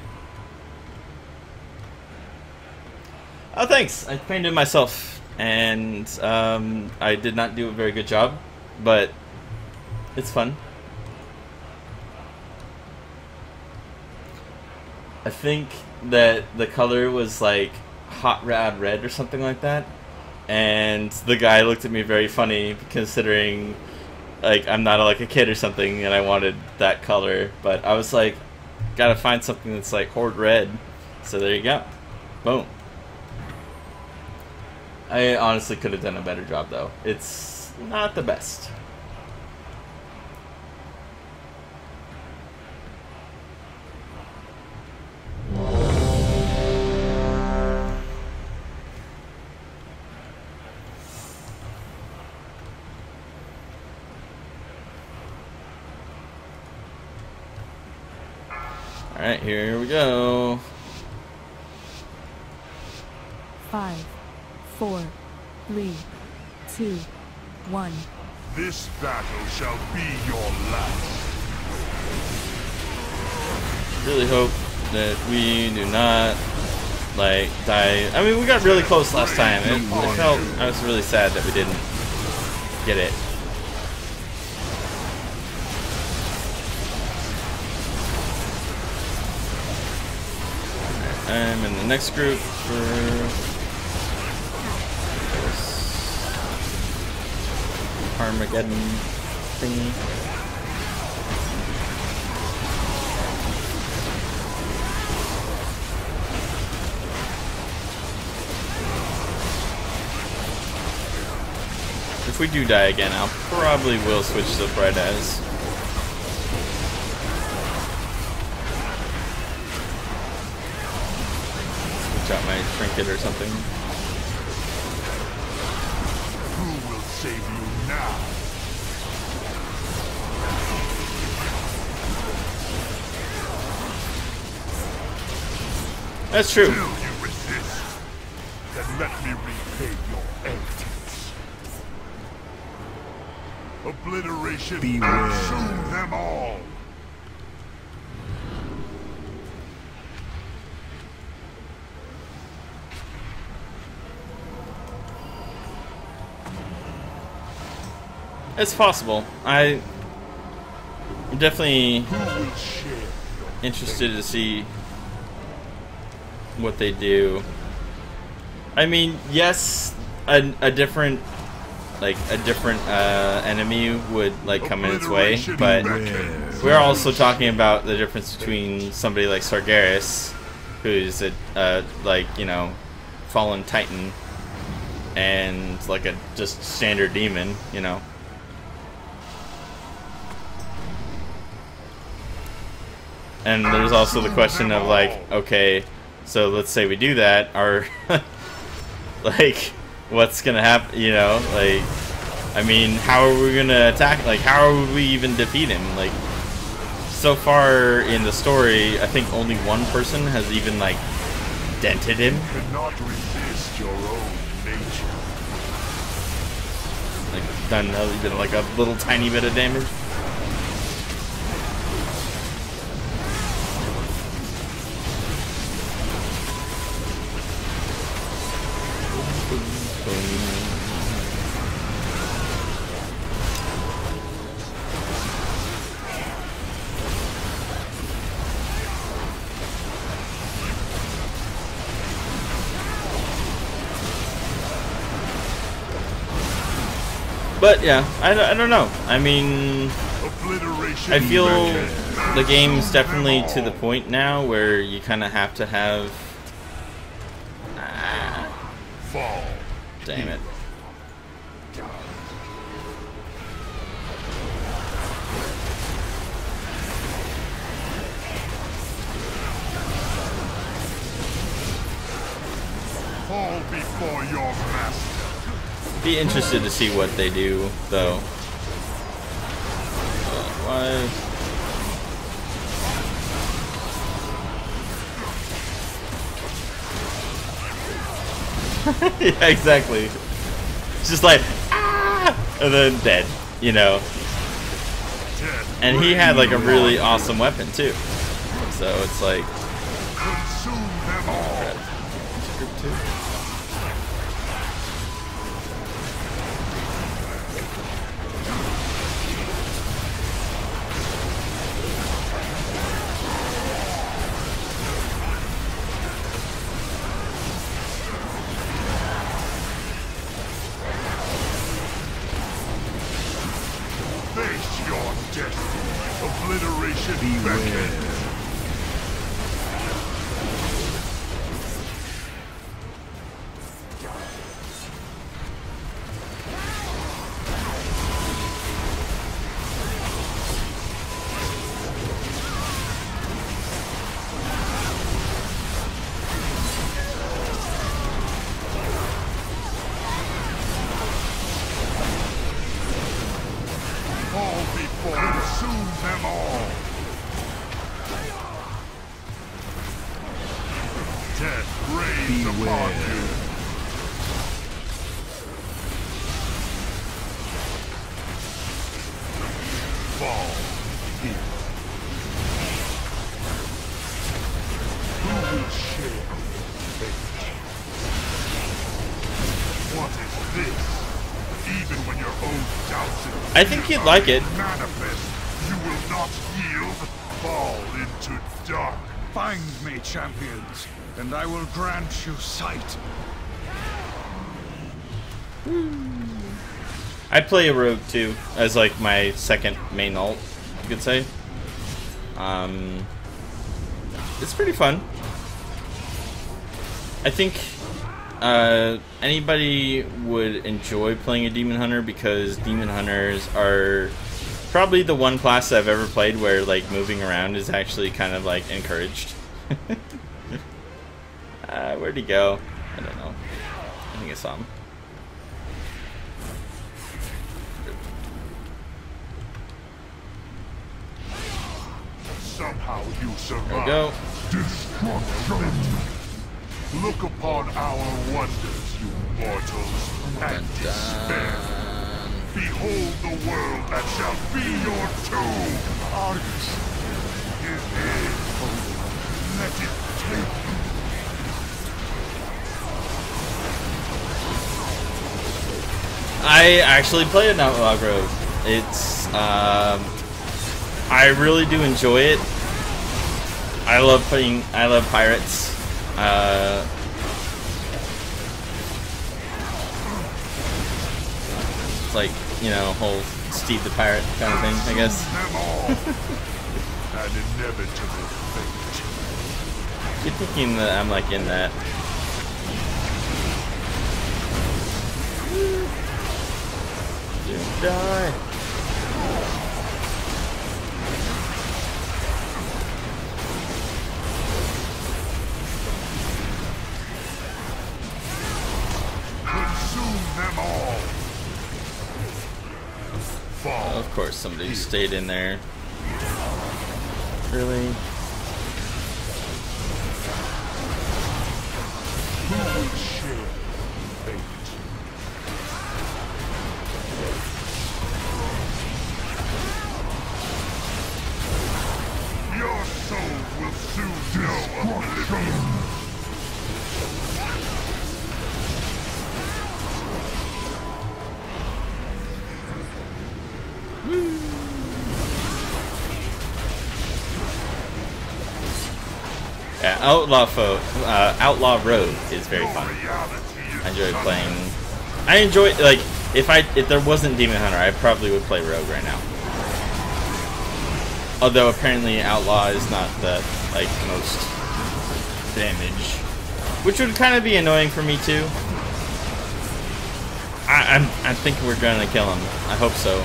Speaker 8: Oh, thanks. I painted myself, and I did not do a very good job, but it's fun. I think that the color was like hot rad red or something like that, and the guy looked at me very funny considering, like, I'm not like a kid or something, and I wanted that color, but I was like, gotta find something that's like Horde red. So there you go. Boom. I honestly could have done a better job, though. It's not the best. Alright, here we go.
Speaker 9: 5, 4, 3, 2, 1.
Speaker 12: This battle shall be your last.
Speaker 8: Really hope that we do not, like, die. I mean, we got really close last time. I was really sad that we didn't get it. I'm in the next group for this Armageddon thingy. If we do die again, I'll probably will switch to Prides. Out my trinket or something.
Speaker 12: Who will save you now?
Speaker 8: That's true.
Speaker 12: Still you resist. Then let me repay your emptiness. Obliteration. Consume them all.
Speaker 8: It's possible. I'm definitely interested to see what they do. I mean, yes, a different enemy would like come in its way, but we're also talking about the difference between somebody like Sargeras, who's a like, you know, fallen titan, and like a just standard demon, you know. And there's also the question of like, okay, so let's say we do that, or like, what's gonna happen? You know, like, I mean, how are we gonna attack? Like, how would we even defeat him? Like, so far in the story, I think only one person has even like dented him.
Speaker 12: You cannot resist your own nature.
Speaker 8: Like, done like a little tiny bit of damage. But yeah, I don't know. I mean, I feel the game's definitely to the point now where you kind of have to have. Damn it.
Speaker 12: Fall before your master.
Speaker 8: Be interested to see what they do, though. Why? Yeah, exactly. It's just like, ah! And then dead, you know. And he had like a really awesome weapon too. So it's like,
Speaker 12: consume them all. Face your destiny. Obliteration beckons. Consume them all! Death reigns upon you! Fall here. Who will share your fate? What is this? Even when your own doubts and
Speaker 8: I think he'd like it.
Speaker 12: Manifest, you will not yield, fall into dark.
Speaker 10: Find me, champions, and I will grant you sight.
Speaker 8: I play a rogue too, as like my second main ult, you could say. It's pretty fun. I think anybody would enjoy playing a Demon Hunter because Demon Hunters are probably the one class I've ever played where like moving around is actually kind of like encouraged. Where'd he go? I don't know. I think I saw him.
Speaker 12: Somehow you survive.
Speaker 8: There we go.
Speaker 12: Destruction. Look upon our wonders, you mortals, and despair. Behold the world that shall be your tomb!
Speaker 1: Argus!
Speaker 12: Give in. Let it take you.
Speaker 8: I actually played Outlaw Road. It's, I really do enjoy it. I love pirates. It's like, you know, whole Steve the Pirate kind of thing, I guess.
Speaker 12: An inevitable fate.
Speaker 8: Keep thinking that I'm like in that. You die.
Speaker 12: Consume them all. Fall.
Speaker 8: Of course, somebody stayed in there. Really?
Speaker 12: Who will share fate? Your soul will soon know oblivion.
Speaker 8: Yeah, Outlaw Road is very fun. I enjoy playing. I enjoy, like, if there wasn't Demon Hunter, I probably would play Rogue right now. Although apparently Outlaw is not the like most damage, which would kind of be annoying for me too. I think we're gonna kill him. I hope so.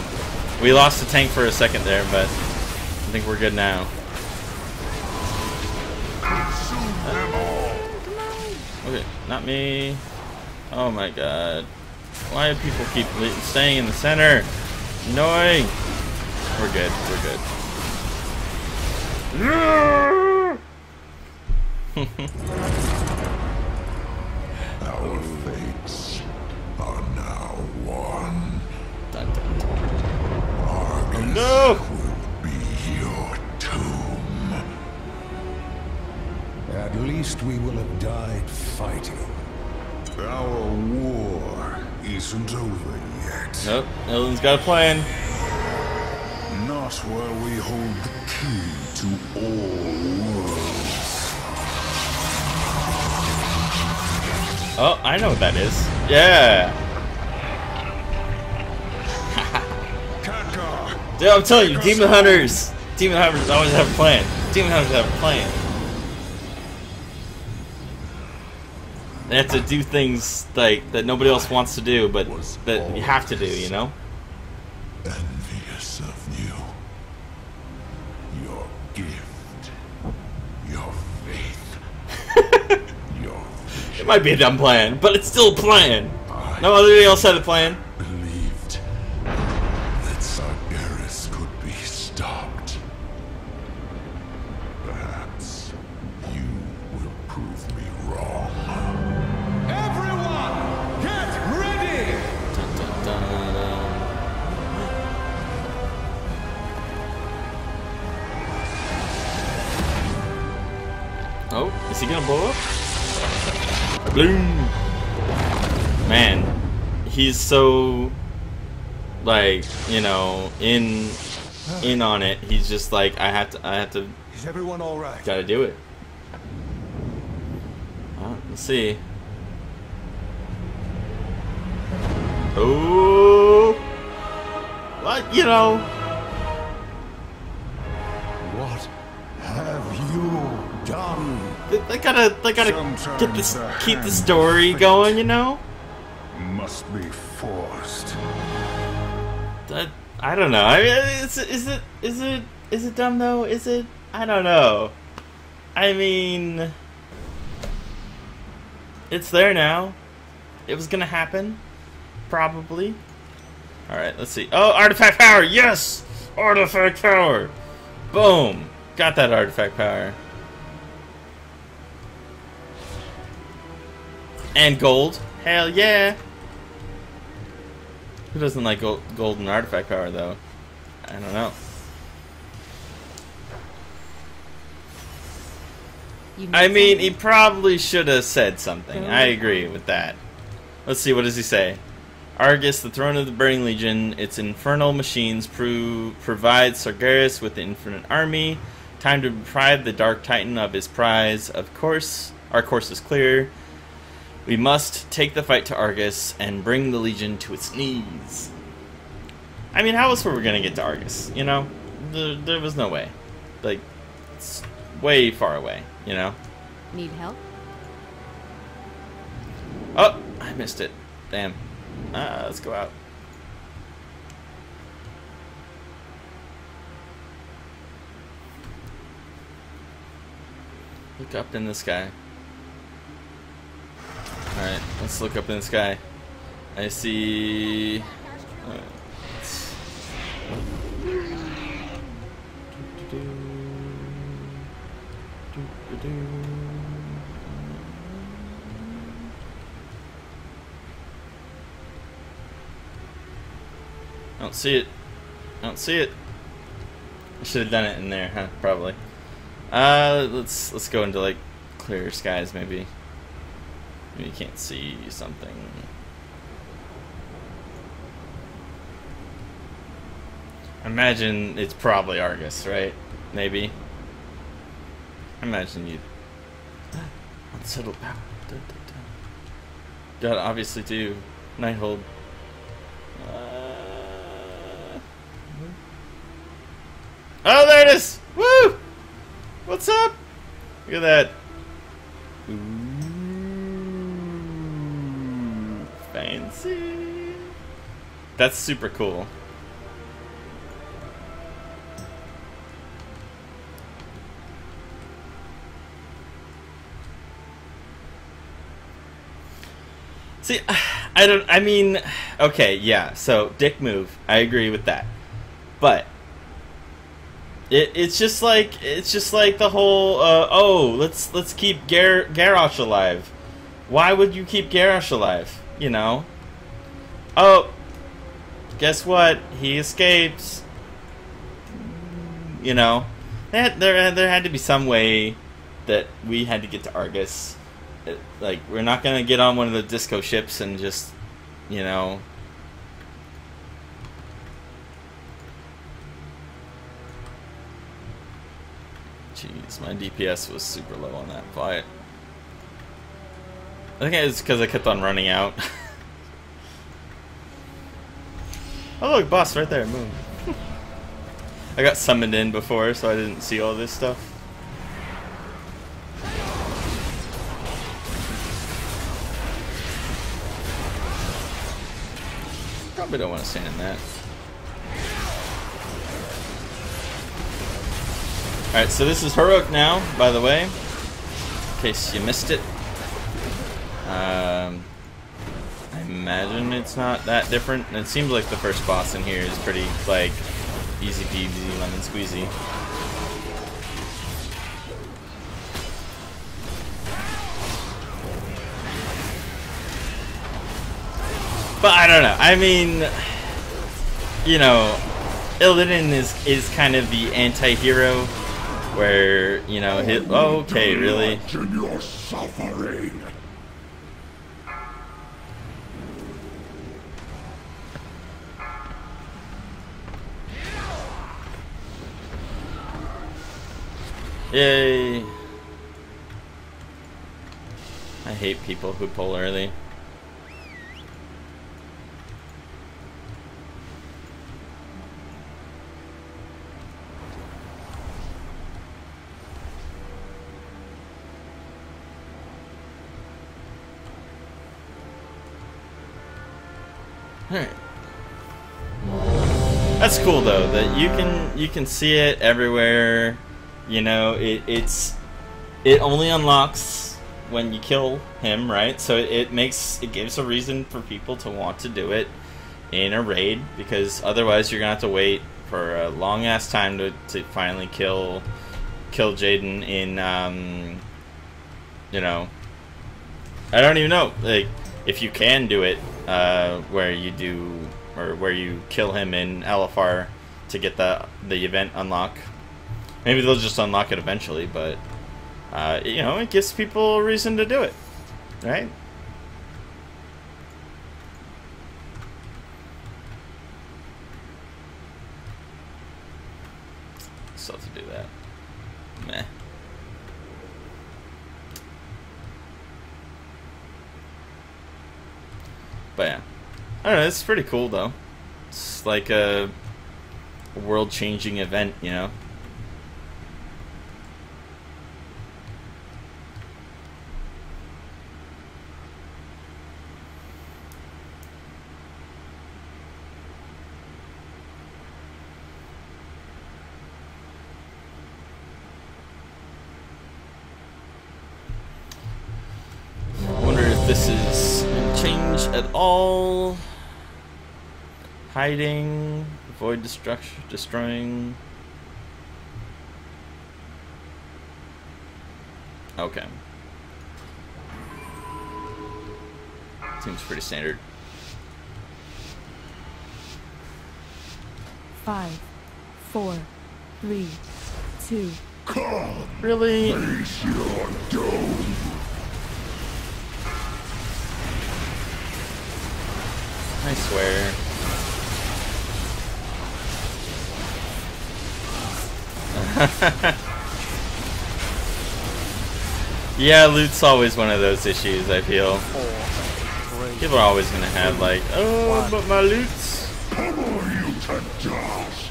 Speaker 8: We lost the tank for a second there, but I think we're good now. Okay, not me. Oh my god. Why do people keep staying in the center? Annoying. We're good. We're good.
Speaker 12: Our fates are now one.
Speaker 8: Dun, dun, dun.
Speaker 12: Argus will be your tomb.
Speaker 10: At least we will have died fighting. Our war isn't over yet.
Speaker 8: Nope, Ellen's got a plan.
Speaker 10: Not while we hold the key to all worlds.
Speaker 8: Oh, I know what that is. Yeah. Dude, I'm telling you, Demon Hunters always have a plan. Demon Hunters have a plan. They have to do things like that nobody else wants to do, but that you have to do, you know?
Speaker 12: Envious of you. Your gift. Your faith. Your vision.
Speaker 8: It might be a dumb plan, but it's still a plan. Nobody else had a plan.
Speaker 12: Believed that Sargeras could be stopped. Perhaps you will prove me wrong.
Speaker 10: Everyone, get ready!
Speaker 8: Dun, dun, dun. Oh, is he gonna blow up? Bloom! Man, he's so, like, you know, in on it. He's just like, I have to.
Speaker 10: Is everyone all right?
Speaker 8: Gotta do it. Let's see. Oh, what, you know?
Speaker 10: What have you done?
Speaker 8: They gotta get this, keep the story going, you know.
Speaker 10: Must be forced.
Speaker 8: I don't know. I mean, is it dumb though? Is it? I don't know. I mean, it's there now. It was gonna happen, probably. All right, let's see. Oh, artifact power! Yes, artifact power. Boom, got that artifact power. And gold. Hell yeah. Who doesn't like gold and artifact power, though? I don't know. I mean, he probably should have said something. I agree with that. Let's see, what does he say? Argus, the throne of the Burning Legion, its infernal machines provide Sargeras with the infinite army. Time to deprive the Dark Titan of his prize. Of course, our course is clear. We must take the fight to Argus and bring the Legion to its knees. I mean, how else were we going to get to Argus? You know? There was no way. Like, it's way far away, you know?
Speaker 14: Need help?
Speaker 8: Oh, I missed it. Damn. Let's go out. Look up in the sky. Alright, let's look up in the sky. I see... I don't see it. I don't see it. I should have done it in there, huh? Probably. Let's go into like clearer skies, maybe. Maybe you can't see something. Imagine it's probably Argus, right? Maybe. Imagine you. Unsettled power. Gotta obviously do Nighthold. Oh, there it is! Woo! What's up? Look at that. Ooh, fancy. That's super cool. See, I mean, okay, yeah, so, dick move. I agree with that. But it's just like the whole oh, let's keep Garrosh alive. Why would you keep Garrosh alive? You know? Oh, guess what? He escapes. You know, there had to be some way that we had to get to Argus. Like, we're not gonna get on one of the disco ships and just, you know. Jeez, my DPS was super low on that fight. I think it's because I kept on running out. Oh look, boss right there, move. I got summoned in before, so I didn't see all this stuff. Probably don't want to stand in that. Alright, so this is heroic now, by the way, in case you missed it. I imagine it's not that different. It seems like the first boss in here is pretty, like, easy peasy, lemon squeezy. But I don't know. I mean, you know, Illidan is kind of the anti-hero, where, you know, oh, okay, really?
Speaker 12: Imagine your suffering.
Speaker 8: Yay! I hate people who pull early. Alright. That's cool though, that you can see it everywhere. You know, it only unlocks when you kill him, right? So it gives a reason for people to want to do it in a raid, because otherwise you're gonna have to wait for a long ass time to finally kill Jaden in you know, I don't even know, like, if you can do it, where you kill him in LFR to get the event unlock. Maybe they'll just unlock it eventually, but you know, it gives people a reason to do it, right? Still have to do that. Meh. But yeah, I don't know. It's pretty cool though. It's like a world-changing event, you know. This is change at all. Hiding, avoid destruction, destroying. Okay. Seems pretty standard.
Speaker 9: 5, 4, 3, 2.
Speaker 12: Come.
Speaker 8: Really?
Speaker 12: Face your doom.
Speaker 8: I swear. Yeah, loot's always one of those issues, I feel.
Speaker 2: 4, 3,
Speaker 8: People are always gonna have like, oh, but my loot's...
Speaker 12: Pummel you to dust.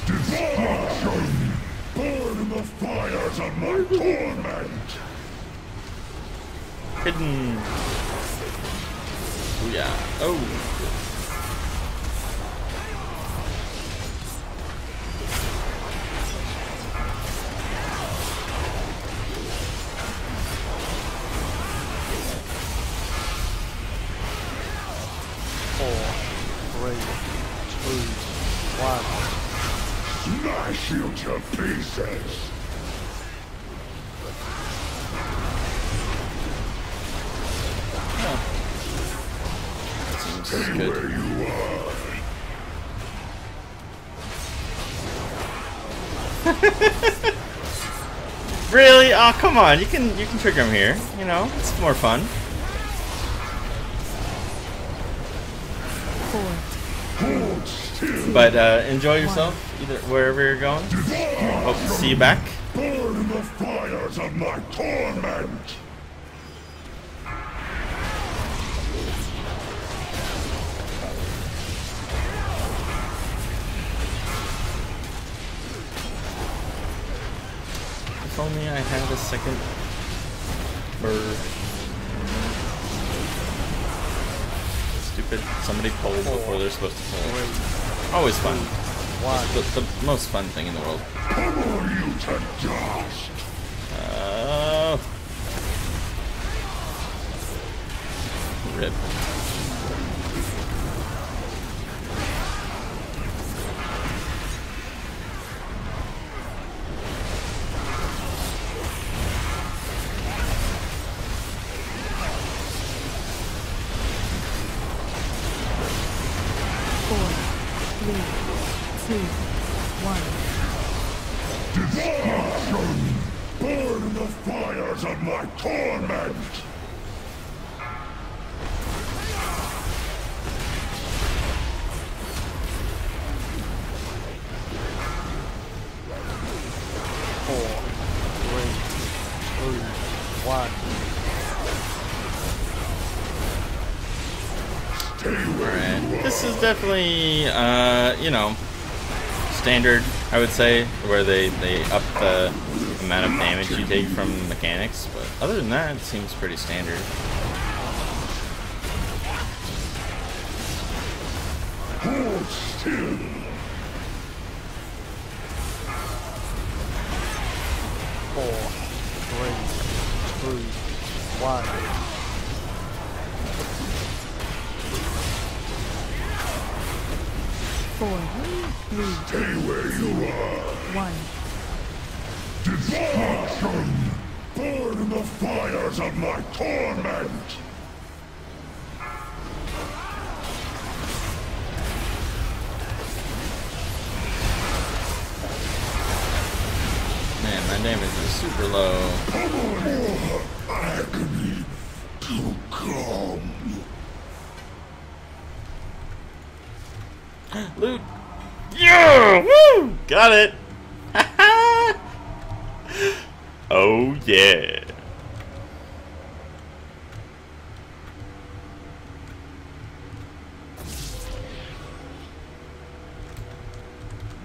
Speaker 12: Destruction! Burn the fires of my torment!
Speaker 8: Hidden. Oh yeah. Oh.
Speaker 12: Smash you to pieces! Stay where you are.
Speaker 8: Really? Oh, come on. You can trigger him here. You know, it's more fun.
Speaker 9: 4.
Speaker 8: But enjoy yourself, either wherever you're going. Hope to see you back.
Speaker 12: Burn the fires of my torment!
Speaker 8: If only I had a second bird. Stupid. Somebody pulled before they're supposed to pull. Always fun. The most fun thing in the world.
Speaker 12: Pummel you to dust!
Speaker 8: Rip.
Speaker 12: Destruction! Burn the fires of my torment!
Speaker 8: Alright, this is definitely, you know, standard, I would say, where they up the amount of damage you take from mechanics, but other than that, it seems pretty standard.
Speaker 12: still.
Speaker 2: 4, 3, 2, 1.
Speaker 9: Four, three,
Speaker 12: Stay where you are.
Speaker 9: 1.
Speaker 12: Destruction! Burn in the fires of my torment!
Speaker 8: Man, my damage is super low.
Speaker 12: Agony to come.
Speaker 8: Loot. Yeah! Woo! Got it! Oh yeah.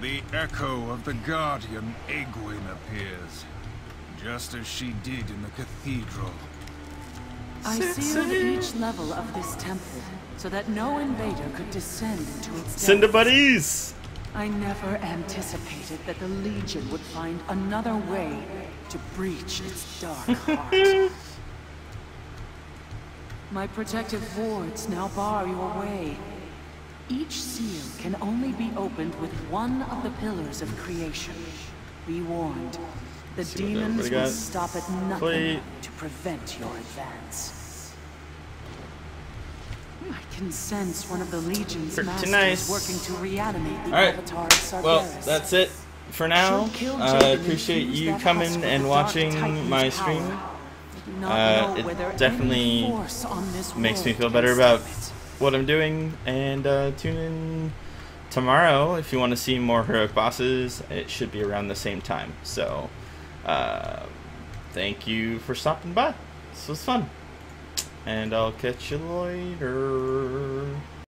Speaker 3: The echo of the Guardian Egwin appears, just as she did in the cathedral.
Speaker 4: I sealed each level of this temple so that no invader could descend into its
Speaker 8: Cinder
Speaker 4: depths.
Speaker 8: buddies!
Speaker 4: I never anticipated that the Legion would find another way to breach its dark heart. My protective wards now bar your way. Each seal can only be opened with one of the pillars of creation. Be warned, the demons will stop at nothing to prevent your advance. I can sense one of the Legion's masters working to reaniate the avatar of Sargeras.
Speaker 8: Well, that's it for now. I appreciate you coming and watching my stream. It definitely makes me feel better about what I'm doing. And tune in tomorrow if you want to see more heroic bosses. It should be around the same time. So, thank you for stopping by. This was fun. And I'll catch you later.